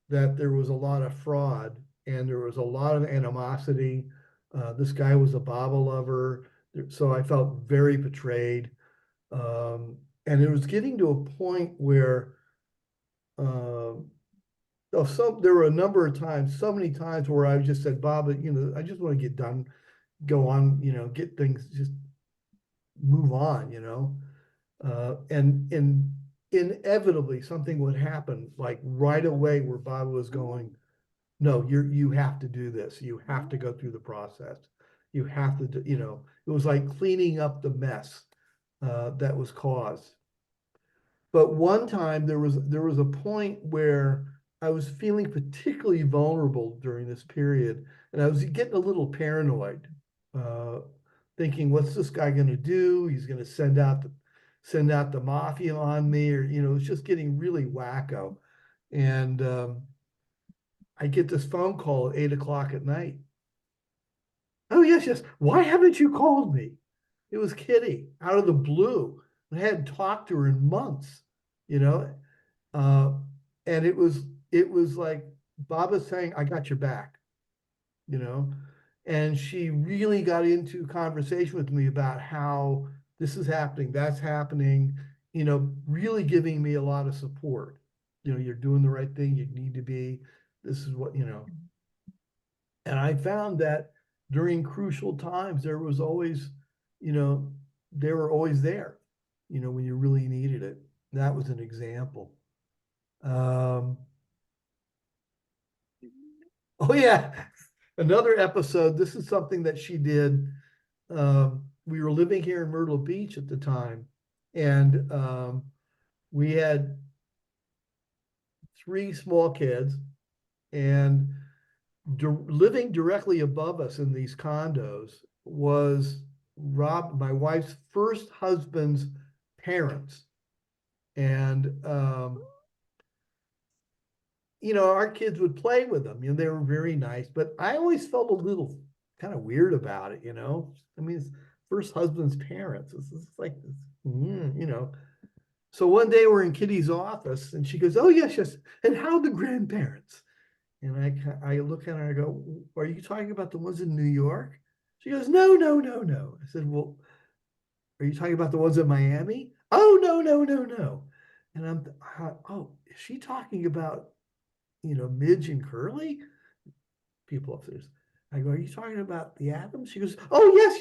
that there was a lot of fraud and there was a lot of animosity. This guy was a Baba lover, so I felt very betrayed. And it was getting to a point where there were a number of times, so many times, where I just said, Baba, I just want to get done, go on, get things, just move on, and inevitably something would happen, like right away, where Baba was going, no, you have to do this. You have to go through the process. You have to do, it was like cleaning up the mess that was caused. But one time there was a point where I was feeling particularly vulnerable during this period, and I was getting a little paranoid, thinking, what's this guy going to do? He's going to send out the mafia on me, or it's just getting really wacko. And I get this phone call at 8 o'clock at night. Oh yes, why haven't you called me? It was Kitty, out of the blue. I hadn't talked to her in months, and it was like Baba saying, I got your back, and she really got into conversation with me about how this is happening, that's happening, really giving me a lot of support. You're doing the right thing, you need to be, this is what, and I found that during crucial times, there was always, they were always there, when you really needed it. That was an example. Oh yeah, another episode. This is something that she did. We were living here in Myrtle Beach at the time, and we had 3 small kids, and living directly above us in these condos was my wife's first husband's parents. And our kids would play with them. They were very nice, but I always felt a little kind of weird about it. I mean, it's first husband's parents. It's like this, So one day we're in Kitty's office, and she goes, "Oh yes, and how are the grandparents?" And I look at her and I go, "Are you talking about the ones in New York?" She goes, "No. I said, "Well, are you talking about the ones in Miami?" "Oh, no. And oh, is she talking about, Midge and Curly?" People upstairs. I go, "Are you talking about the Adams?" She goes, "Oh, yes.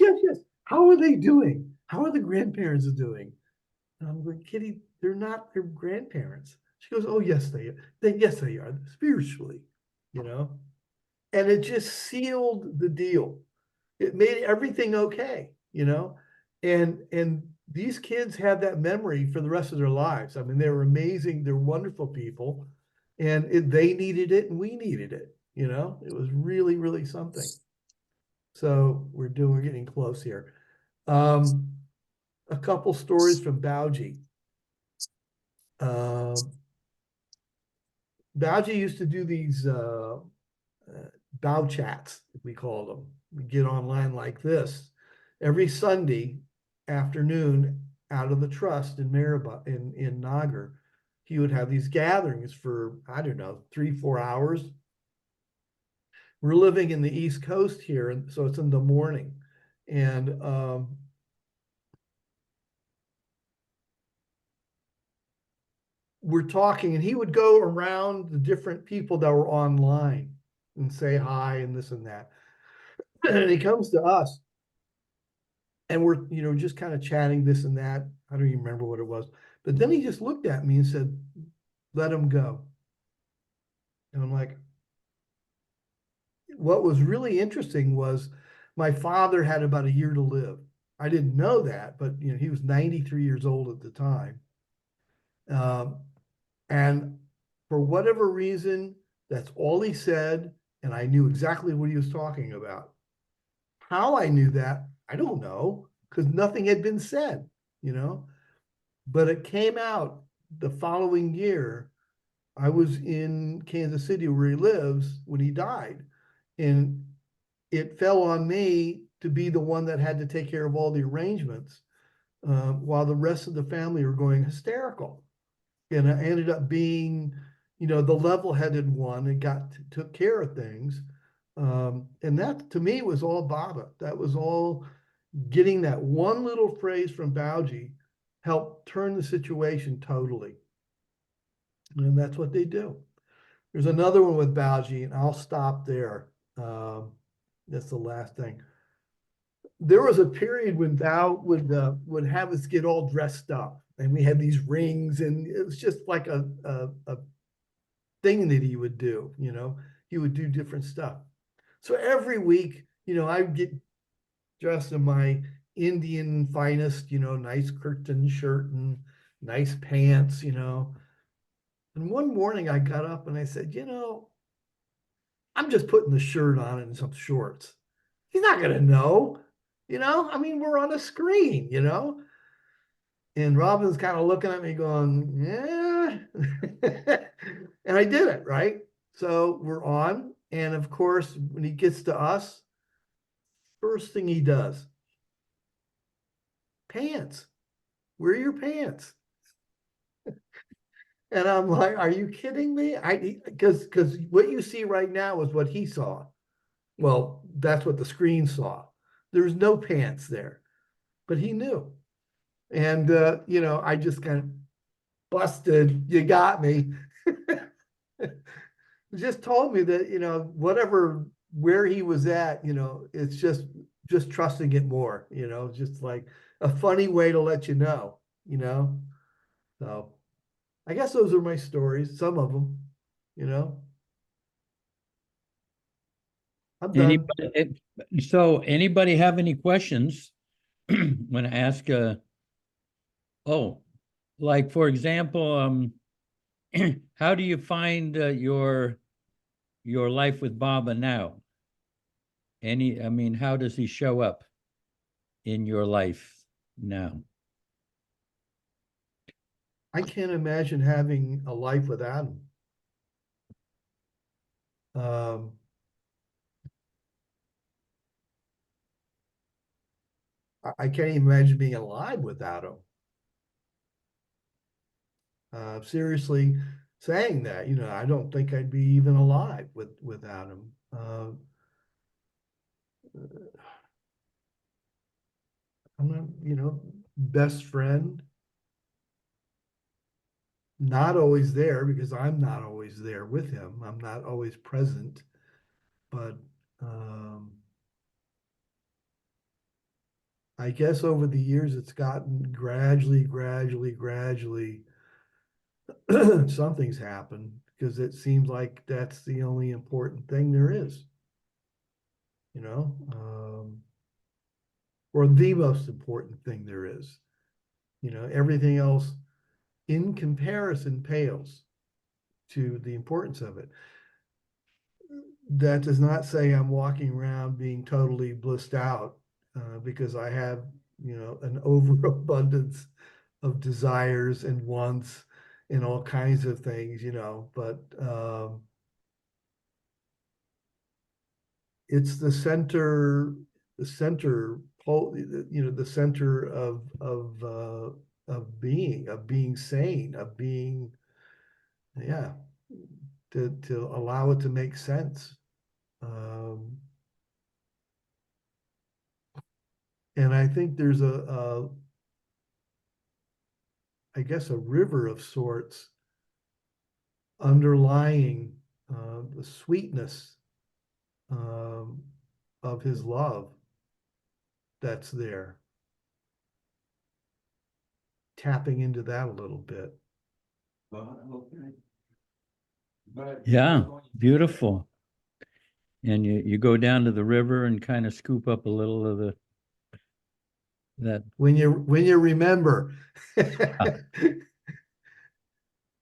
how are they doing? How are the grandparents doing? And I'm going, Kitty, they're not their grandparents. She goes, oh, yes, yes, they are spiritually, you know? And it just sealed the deal. It made everything okay, you know? And these kids have that memory for the rest of their lives. I mean, they're amazing, they're wonderful people, and they needed it and we needed it, you know? It was really, really something. So we're getting close here. A couple stories from Bauji. Bauji used to do these Bao chats, we call them. We get online like this every Sunday afternoon out of the trust in Maribor, in Nagar. He would have these gatherings for, I don't know, 3-4 hours. We're living in the East Coast here, and so it's in the morning. And we're talking, and he would go around the different people that were online and say hi and this and that. And he comes to us, and we're, you know, just kind of chatting this and that. I don't even remember what it was. But then he just looked at me and said, let him go. And I'm like, what was really interesting was my father had about a year to live. I didn't know that, but you know, he was 93 years old at the time. And for whatever reason, that's all he said. And I knew exactly what he was talking about. How I knew that, I don't know, because nothing had been said, you know. But it came out the following year. I was in Kansas City where he lives when he died. And it fell on me to be the one that had to take care of all the arrangements while the rest of the family were going hysterical. And I ended up being, you know, the level-headed one and took care of things. And that to me was all Baba. That was all getting that one little phrase from Bauji helped turn the situation totally. And that's what they do. There's another one with Bauji, and I'll stop there. That's the last thing. There was a period when Bao would have us get all dressed up, and we had these rings, and it was just like a thing that he would do. You know, he would do different stuff. So every week, you know, I would get dressed in my Indian finest, you know, nice curtain shirt and nice pants, you know. And one morning I got up and I said, you know, I'm just putting the shirt on and some shorts. He's not going to know, you know, I mean, we're on a screen, you know. And Robin's kind of looking at me going, yeah. And I did it, right? So we're on. And of course, when he gets to us, first thing he does, pants. Where are your pants? And I'm like, are you kidding me? Because what you see right now is what he saw. Well, that's what the screen saw. There's no pants there, but he knew. And you know, I just kind of busted. You got me. Just told me that, you know, where he was at, you know, it's just trusting it more, you know, just like a funny way to let you know, you know. So I guess those are my stories, some of them, you know. I'm done. So anybody have any questions? Want to ask, like for example, how do you find your life with Baba now? I mean, how does he show up in your life now? I can't imagine having a life without him. I can't even imagine being alive without him. Seriously saying that, you know, I don't think I'd be even alive without him. I'm not, you know, best friend. Not always there because I'm not always there with him. I'm not always present, but I guess over the years, it's gotten gradually, something's happened because it seems like that's the only important thing there is. You know, or the most important thing there is. You know, everything else in comparison pales to the importance of it. That does not say I'm walking around being totally blissed out because I have, you know, an overabundance of desires and wants and all kinds of things, you know, but it's the center pole, you know, the center of being sane, of being, yeah, to allow it to make sense. And I think there's I guess a river of sorts underlying the sweetness of his love that's there. Tapping into that a little bit. Yeah, beautiful. And you go down to the river and kind of scoop up a little of that. When you remember.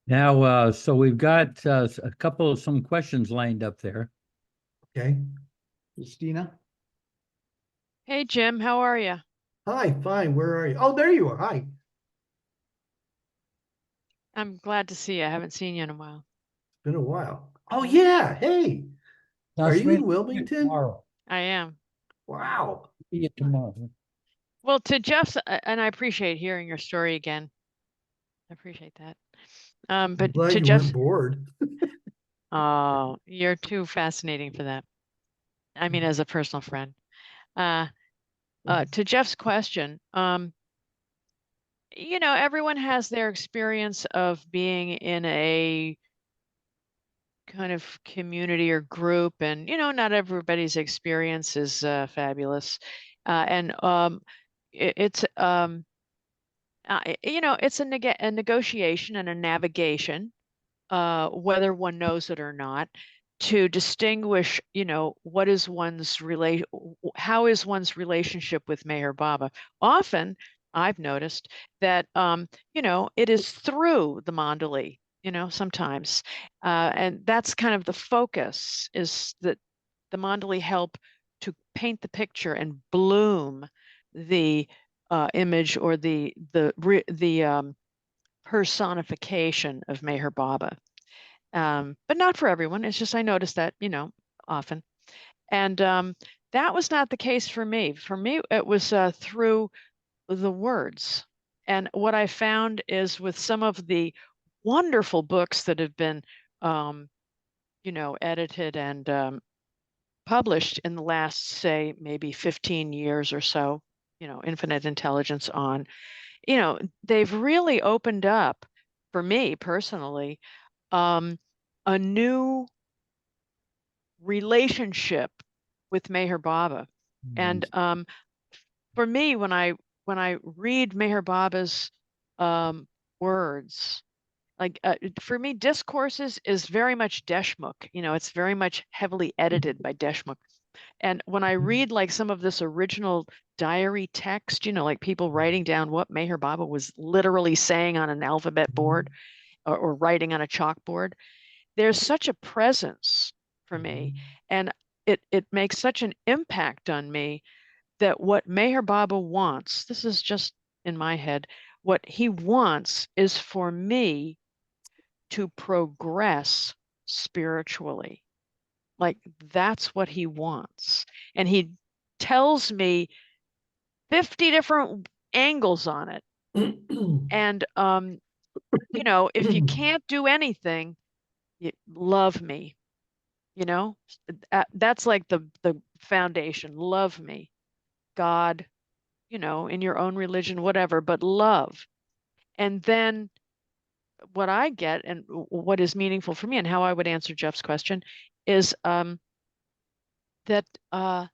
Now, so we've got a couple of some questions lined up there. Okay. Christina? Hey, Jim, how are you? Hi, fine. Where are you? Oh, there you are. Hi. I'm glad to see you. I haven't seen you in a while. It's been a while. Oh yeah. Hey. Are you in See Wilmington? tomorrow. I am. Wow. See you tomorrow. Well, to Jeff's, and I appreciate hearing your story again. I appreciate that. I'm But glad to you Jeff's, weren't bored. oh, you're too fascinating for that. I mean, as a personal friend. To Jeff's question, you know, everyone has their experience of being in a kind of community or group, and you know, not everybody's experience is fabulous, and it's you know, it's a negotiation and a navigation, whether one knows it or not, to distinguish, you know, what is how is one's relationship with Meher Baba. Often, I've noticed that, you know, it is through the mandali, you know, sometimes, and that's kind of the focus, is that the mandali help to paint the picture and bloom the image or the personification of Meher Baba. But not for everyone. It's just I noticed that, you know, often. And that was not the case for me. For me, it was through the words. And what I found is with some of the wonderful books that have been, you know, edited and published in the last, say, maybe 15 years or so, you know, Infinite Intelligence on, you know, they've really opened up, for me personally, a new relationship with Meher Baba. And for me, when I read Meher Baba's words, like for me, discourses is very much Deshmukh. You know, it's very much heavily edited by Deshmukh. And when I read like some of this original diary text, you know, like people writing down what Meher Baba was literally saying on an alphabet board or writing on a chalkboard, there's such a presence for me, and it makes such an impact on me that what Meher Baba wants, this is just in my head, what he wants is for me to progress spiritually. Like that's what he wants. And he tells me 50 different angles on it. And you know, if you can't do anything, love me, you know, that's like the foundation. Love me, God, you know, in your own religion, whatever, but love. And then what I get and what is meaningful for me and how I would answer Jeff's question is that I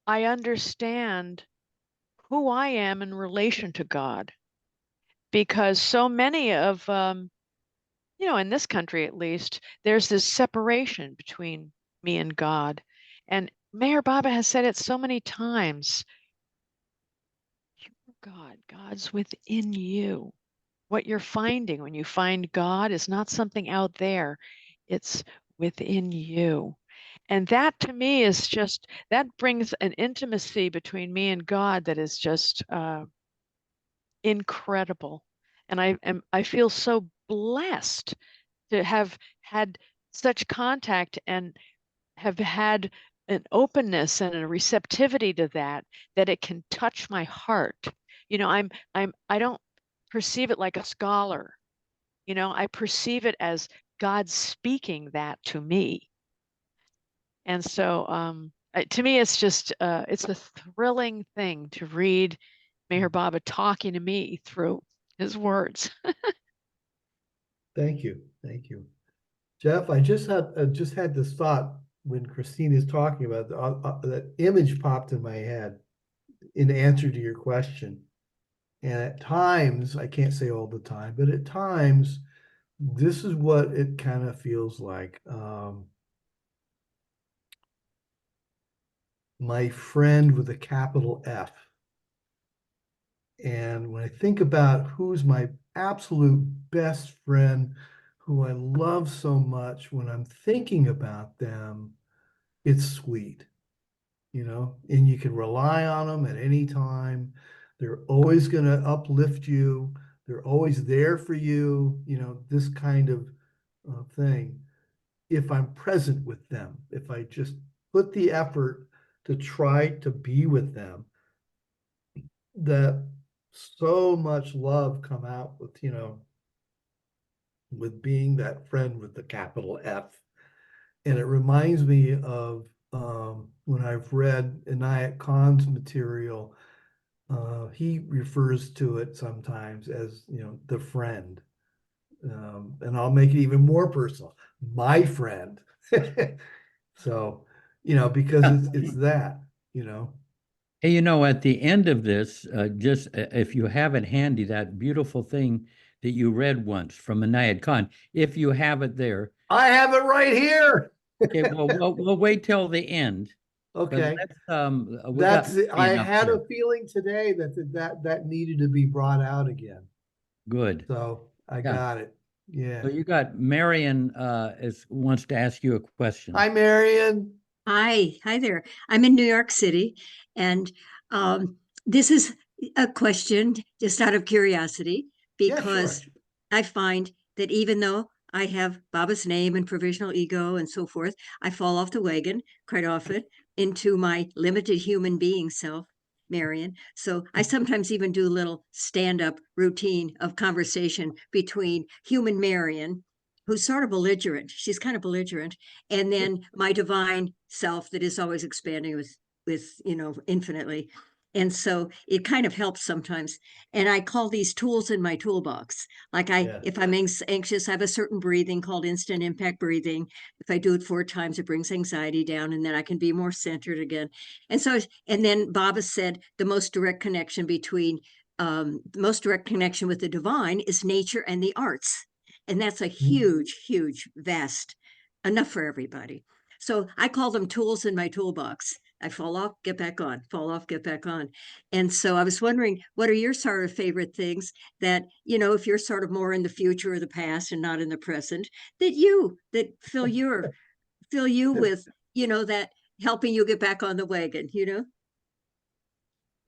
understand who I am in relation to God. Because so many of, in this country at least, there's this separation between me and God. And Mayor Baba has said it so many times. You're God, God's within you. What you're finding when you find God is not something out there, it's within you. And that to me is just, that brings an intimacy between me and God that is just incredible. And I feel so blessed to have had such contact and have had an openness and a receptivity to that, that it can touch my heart. I don't perceive it like a scholar. I perceive it as God speaking that to me. And so to me, it's just it's a thrilling thing to read Mayor Baba talking to me through his words. Thank you. Thank you. Jeff, I just had this thought when Christine is talking about that image popped in my head in answer to your question. And at times, I can't say all the time, but at times, this is what it kind of feels like. My friend with a capital F. And when I think about who's my absolute best friend, who I love so much, when I'm thinking about them, it's sweet, and you can rely on them at any time. They're always going to uplift you. They're always there for you, this kind of thing. If I'm present with them, if I just put the effort to try to be with them, that so much love come out with being that friend with the capital F. And it reminds me of when I've read Inayat Khan's material, he refers to it sometimes as, the friend. And I'll make it even more personal, my friend. So, because it's that, Hey, at the end of this, just if you have it handy, that beautiful thing that you read once from Inayat Khan, if you have it there. I have it right here. Okay, well, we'll wait till the end. Okay. We got I enough had here. a feeling today that needed to be brought out again. Good. So I Yeah. got it. Yeah. So you got Marion wants to ask you a question. Hi, Marion. Hi there. I'm in New York City, and this is a question just out of curiosity, Yeah, because sure. I find that even though I have Baba's name and provisional ego and so forth, I fall off the wagon quite often into my limited human being self, Marion. So I sometimes even do a little stand-up routine of conversation between human Marion, who's sort of belligerent. She's kind of belligerent, and then my divine self that is always expanding with infinitely. And so it kind of helps sometimes. And I call these tools in my toolbox. Like if I'm anxious, I have a certain breathing called instant impact breathing. If I do it 4 times, it brings anxiety down, and then I can be more centered again. And then Baba said the most direct connection with the divine is nature and the arts. And that's a huge, huge, vast, enough for everybody. So I call them tools in my toolbox. I fall off, get back on, fall off, get back on. And so I was wondering, what are your sort of favorite things that, if you're sort of more in the future or the past and not in the present, that fill you with, that helping you get back on the wagon,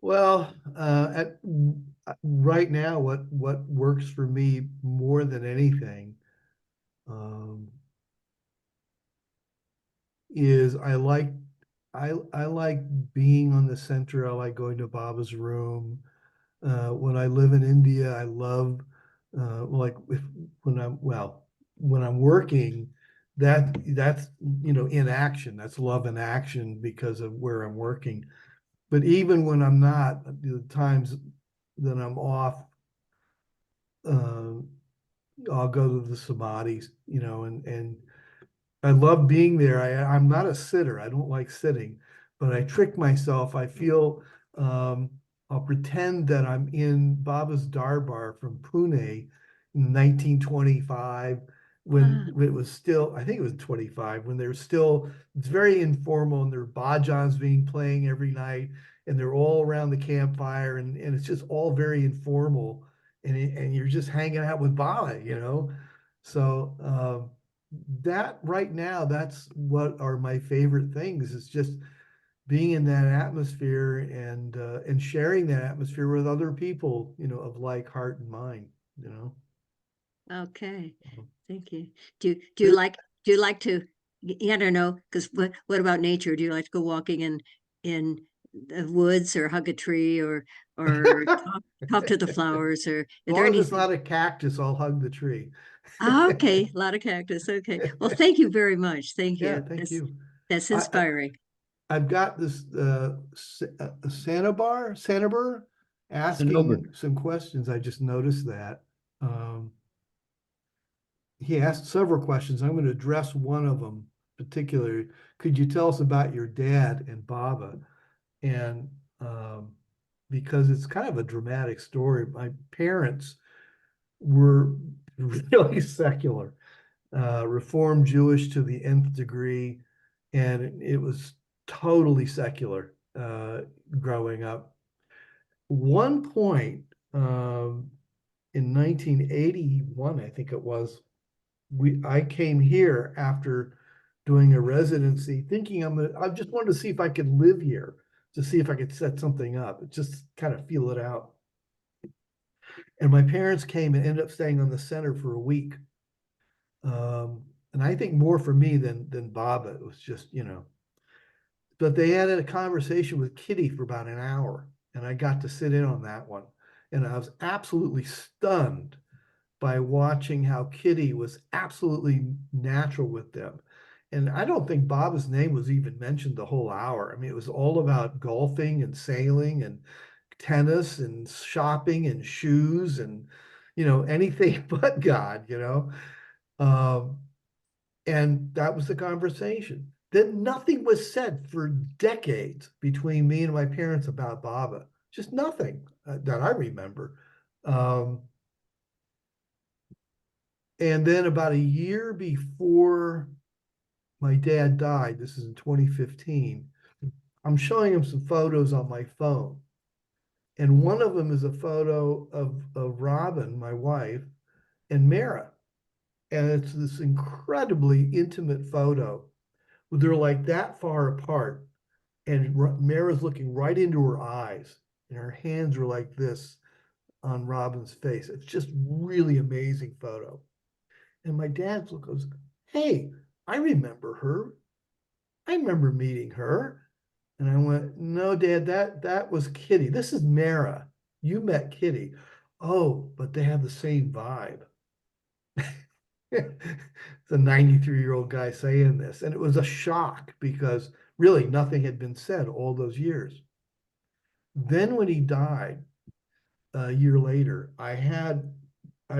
Well, right now, what works for me more than anything is I like being on the center. I like going to Baba's room. When I live in India, I love when I'm working, that's in action. That's love in action because of where I'm working. But even when I'm not, the times that I'm off, I'll go to the samadhis, and I love being there. I'm not a sitter. I don't like sitting, but I trick myself. I feel I'll I'll pretend that I'm in Baba's Darbar from Pune in 1925, when it was still, I think it was 25, when there's still, it's very informal, and there are bhajans being playing every night, and they're all around the campfire, and it's just all very informal, and you're just hanging out with Baba, you know? So that right now, that's what are my favorite things. It's just being in that atmosphere, and sharing that atmosphere with other people, you know, of like heart and mind, you know. Okay, Mhm. thank you. Do you like to, I don't know, because what about nature? Do you like to go walking in the woods, or hug a tree, or talk to the flowers, or As is there long as it's anything? not a cactus, I'll hug the tree. Ah, okay, a lot of cactus. Okay. Well, thank you very much. Thank Yeah, you. thank you. That's I, inspiring. I've got this Sanabar Cinnober. asking some questions. I just noticed that. Um, he asked several questions. I'm going to address one of them particularly. Could you tell us about your dad and Baba? And because it's kind of a dramatic story, my parents were really secular, Reformed Jewish to the nth degree, and it was totally secular growing up. One point in 1981, I think it was, I came here after doing a residency, thinking I just wanted to see if I could live here, to see if I could set something up, just kind of feel it out. And my parents came and ended up staying on the center for a week. And I think more for me than Baba. It was just, you know. But they had a conversation with Kitty for about an hour, and I got to sit in on that one. And I was absolutely stunned by watching how Kitty was absolutely natural with them. And I don't think Baba's name was even mentioned the whole hour. I mean, it was all about golfing and sailing and tennis and shopping and shoes and, you know, anything but God, you know. Um, and that was the conversation. Then nothing was said for decades between me and my parents about Baba. Just nothing that I remember. Um, and then about a year before my dad died, this is in 2015, I'm showing him some photos on my phone. And one of them is a photo of Robin, my wife, and Mara. And it's this incredibly intimate photo. They're like that far apart. And Mara's looking right into her eyes, and her hands are like this on Robin's face. It's just really amazing photo. And my dad goes, "Hey, I remember her. I remember meeting her." And I went, "No, Dad, that was Kitty. This is Mara. You met Kitty." "Oh, but they have the same vibe." It's a 93-year-old guy saying this. And it was a shock because really nothing had been said all those years. Then when he died a year later, I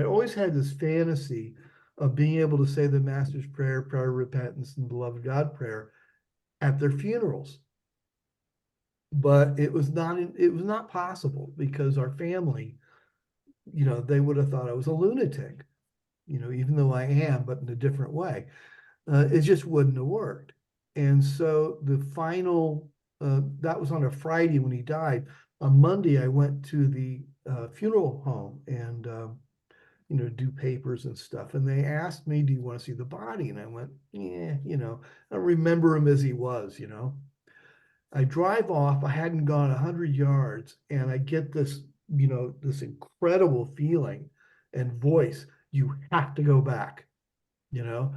always had this fantasy of being able to say the Master's Prayer, Prayer of Repentance, and Beloved God prayer at their funerals. But it was not possible because our family, you know, they would have thought I was a lunatic, you know, even though I am, but in a different way. It just wouldn't have worked. And so the final, that was on a Friday when he died. On Monday, I went to the funeral home and, you know, do papers and stuff. And they asked me, "Do you want to see the body?" And I went, "Yeah, you know, I remember him as he was, you know." I drive off, I hadn't gone 100 yards, and I get this, you know, this incredible feeling and voice. "You have to go back," you know.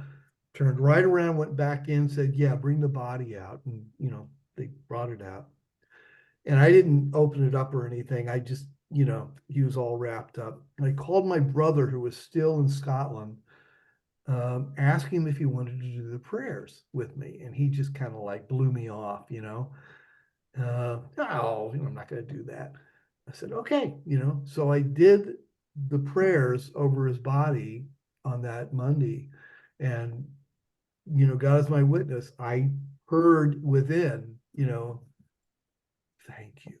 Turned right around, went back in, said, "Yeah, bring the body out." And, you know, they brought it out. And I didn't open it up or anything. I just, you know, he was all wrapped up. And I called my brother, who was still in Scotland, asking him if he wanted to do the prayers with me. And he just kind of like blew me off, you know. No, I'm not going to do that. I said, "Okay," you know. So I did the prayers over his body on that Monday. And, you know, God is my witness. I heard within, you know, "Thank you."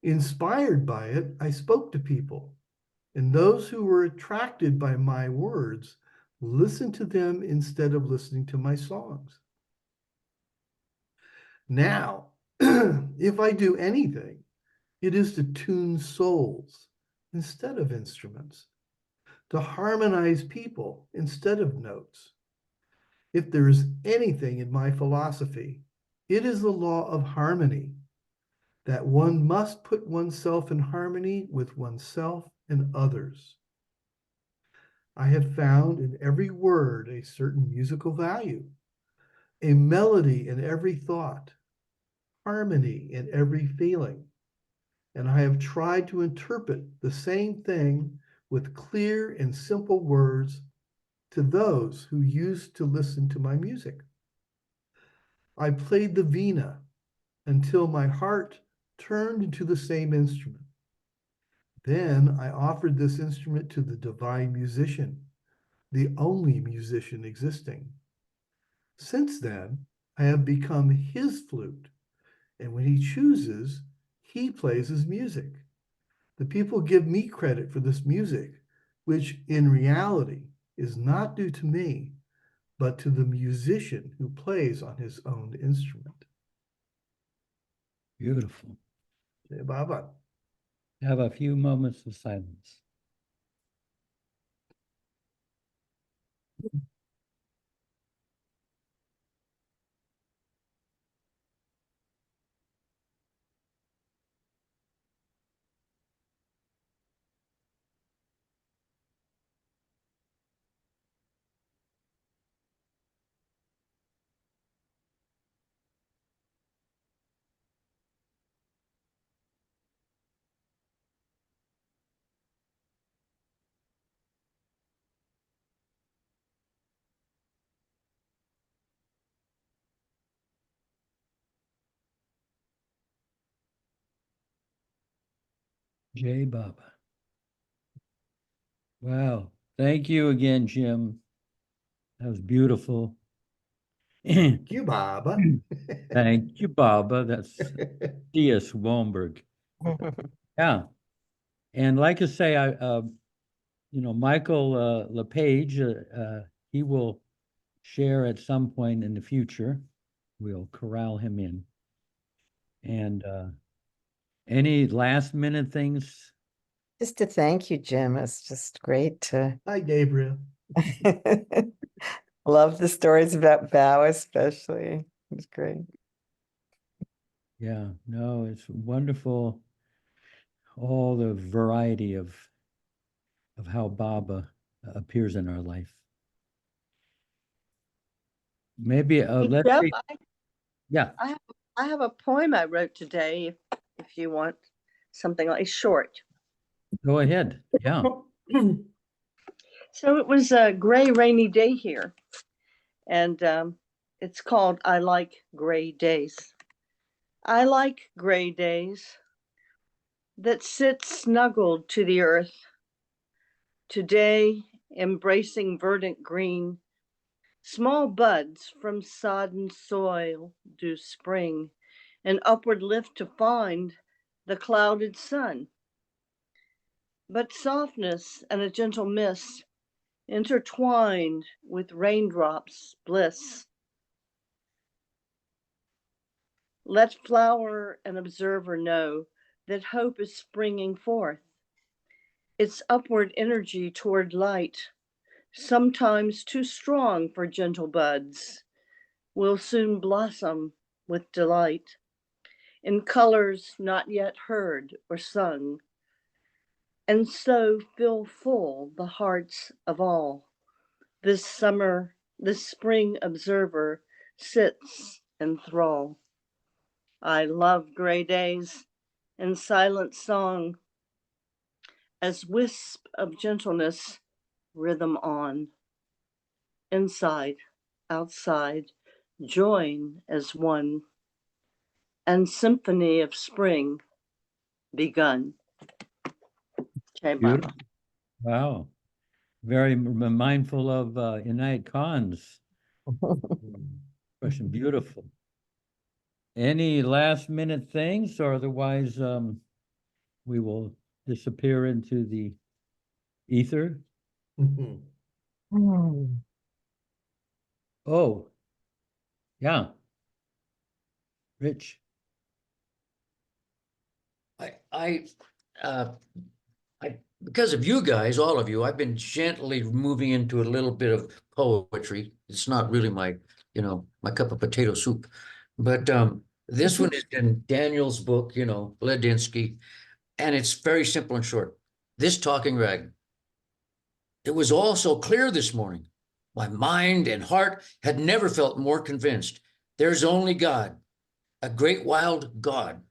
Inspired by it, I spoke to people, and those who were attracted by my words listened to them instead of listening to my songs. Now, if I do anything, it is to tune souls instead of instruments, to harmonize people instead of notes. If there is anything in my philosophy, it is the law of harmony, that one must put oneself in harmony with oneself and others. I have found in every word a certain musical value, a melody in every thought, harmony in every feeling. And I have tried to interpret the same thing with clear and simple words to those who used to listen to my music. I played the vina until my heart turned into the same instrument. Then I offered this instrument to the divine musician, the only musician existing. Since then, I have become his flute, and when he chooses, he plays his music. The people give me credit for this music, which in reality is not due to me, but to the musician who plays on his own instrument. Beautiful. Baba. Have a few moments of silence. Jai Baba. Wow. Thank you again, Jim. That was beautiful. Thank you, Baba. Thank you, Baba. That's C.S. Walmberg. Yeah. And like I say, Michael LePage, he will share at some point in the future. We'll corral him in. And any last minute things? Just to thank you, Jim. It's just great to Hi, Gabriel. love the stories about Bao, especially. It's great. Yeah, no, it's wonderful. All the variety of how Baba appears in our life. Maybe Hey, let's Jeff, see. Yeah, I have a poem I wrote today, if you want something like short. go ahead. Yeah. So it was a gray, rainy day here, and it's called I Like Gray Days. I like gray days that sit snuggled to the earth. Today, embracing verdant green, small buds from sodden soil do spring, and upward lift to find the clouded sun. But softness and a gentle mist intertwined with raindrops bliss. Let flower and observer know that hope is springing forth. Its upward energy toward light, sometimes too strong for gentle buds, will soon blossom with delight in colors not yet heard or sung, and so fill full the hearts of all. This spring observer sits enthralled. I love gray days and silent song as wisp of gentleness rhythm on. Inside, outside, join as one, and symphony of spring begun. Okay, Baba. Beautiful. Wow. Very mindful of Inayat Khan's question. Beautiful. Any last minute things or otherwise we will disappear into the ether. Oh, yeah. Rich. Uh, because of you guys, all of you, I've been gently moving into a little bit of poetry. It's not really my, my cup of potato soup. But this one is in Daniel's book, Ledinsky, and it's very simple and short. This talking rag. It was all so clear this morning. My mind and heart had never felt more convinced. There's only God, a great wild God.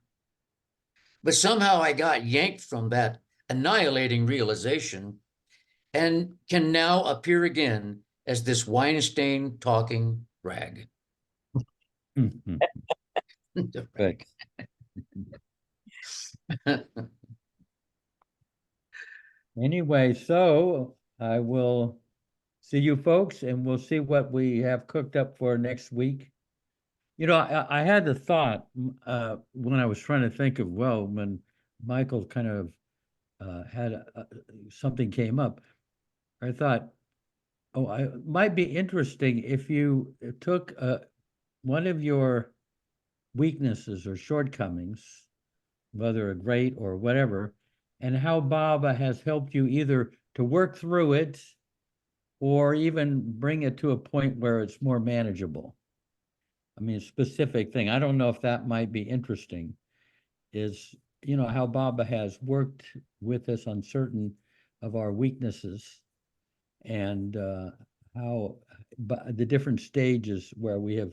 But somehow I got yanked from that annihilating realization and can now appear again as this wine-stained talking rag. Good. Anyway, so I will see you folks and we'll see what we have cooked up for next week. You know, I had the thought when I was trying to think of, well, when Michael kind of had something came up, I thought, oh, it might be interesting if you took one of your weaknesses or shortcomings, whether a great or whatever, and how Bob has helped you either to work through it or even bring it to a point where it's more manageable. I mean, a specific thing. I don't know if that might be interesting, is, how Baba has worked with us on certain of our weaknesses and how the different stages where we have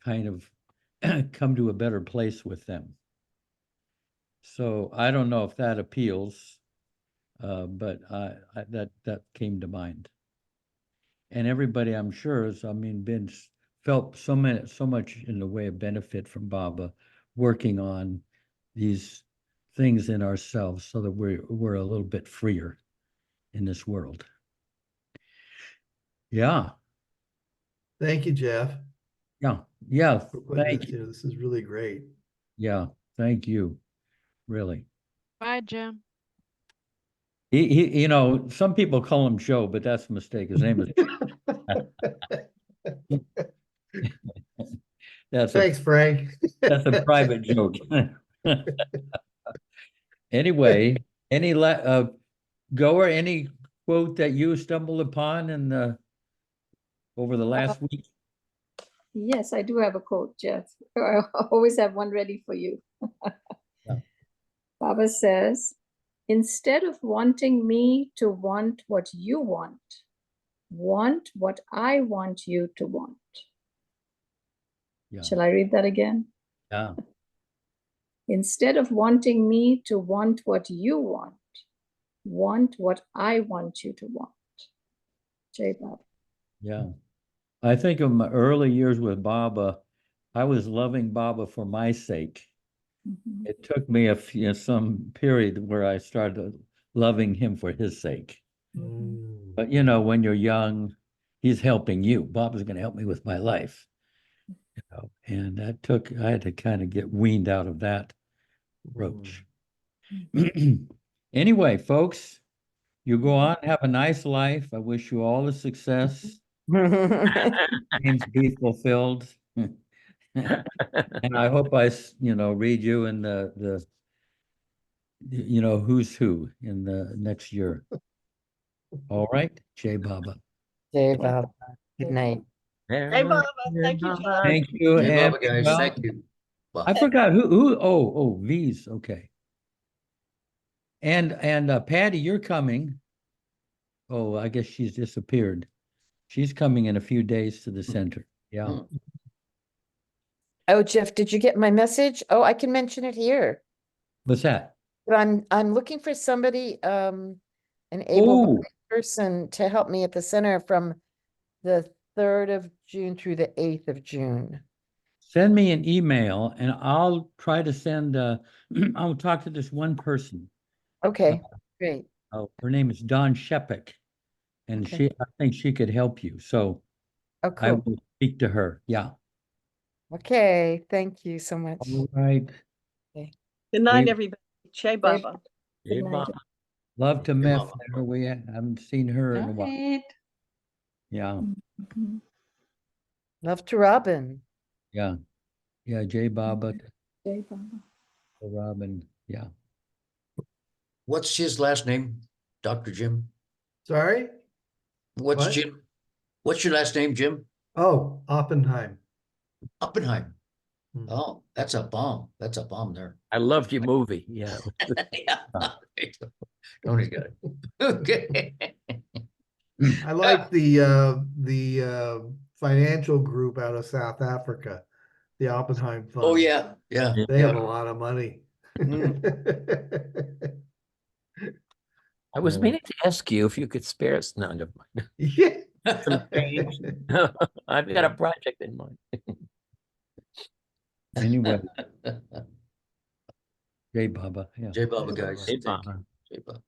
kind of come to a better place with them. So I don't know if that appeals, but that came to mind. And everybody, I'm sure, has, felt so much in the way of benefit from Baba working on these things in ourselves so that we're a little bit freer in this world. Yeah. Thank you, Jeff. Yeah. For putting Thank this you. here. This is really great. Yeah. Thank you. Really. Bye, Jim. He some people call him Joe, but that's a mistake. His name is Thanks, Frank. that's a private joke. Anyway, any Goer, any quote that you stumbled upon over the last week? Yes, I do have a quote, Jeff. I always have one ready for you. Yeah. Baba says, instead of wanting me to want what you want what I want you to want. Yeah. Shall I read that again? Yeah. Instead of wanting me to want what you want what I want you to want. Jai Baba. Yeah. I think of my early years with Baba, I was loving Baba for my sake. Mhm. It took me some period where I started loving him for his sake. But when you're young, he's helping you. Baba's going to help me with my life. And I had to kind of get weaned out of that approach. Anyway, folks, you go on, have a nice life. I wish you all the success. Dreams be fulfilled. And I hope I read you in the who's who in the next year. All right, Jai Baba. Jai Baba. Good night. Hey, Baba. Thank you, Jeff. Thank you. Hey, and Baba, guys. well, Thank you. Bye. I forgot who. Oh, V's okay. And Patty, you're coming. Oh, I guess she's disappeared. She's coming in a few days to the center. Yeah. Oh, Jeff, did you get my message? Oh, I can mention it here. What's that? But I'm looking for somebody, an Oh, able person to help me at the center from the 3rd of June through the 8th of June. send me an email and I'll try to send I'll talk to this one person. Okay, great. Her name is Dawn Shepik, and Okay. I think she could help you. So Oh, I cool. will speak to her. Yeah. Okay, thank you so much. All right. Good night, We- everybody. Jai Jai Baba. Hey, Good night. Bob. Love to Hey, Miff Mama. there. We haven't seen her in a while. Night. Yeah, Mhm. Love to Robin. yeah. Yeah, Jay Baba, Jai Baba. Robin, yeah. What's his last name? Dr. Jim? Sorry? What's What? Jim? What's your last name, Jim? Oh, Oppenheim. Oppenheim. Hmm. Oh, that's a bomb. That's a bomb there. I loved your movie. Yeah. Yeah. Tony's got it. Okay. I like the financial group out of South Africa, the Oppenheim Fund. Oh, yeah, yeah. They have a yeah. lot of money. I was Oh. meaning to ask you if you could spare us none of mine. Yeah. Some change. I've got a project in mind. Anyway, Jay Baba, yeah. Jay Baba, guys. Hey, Thank Bob. you. Jay Baba.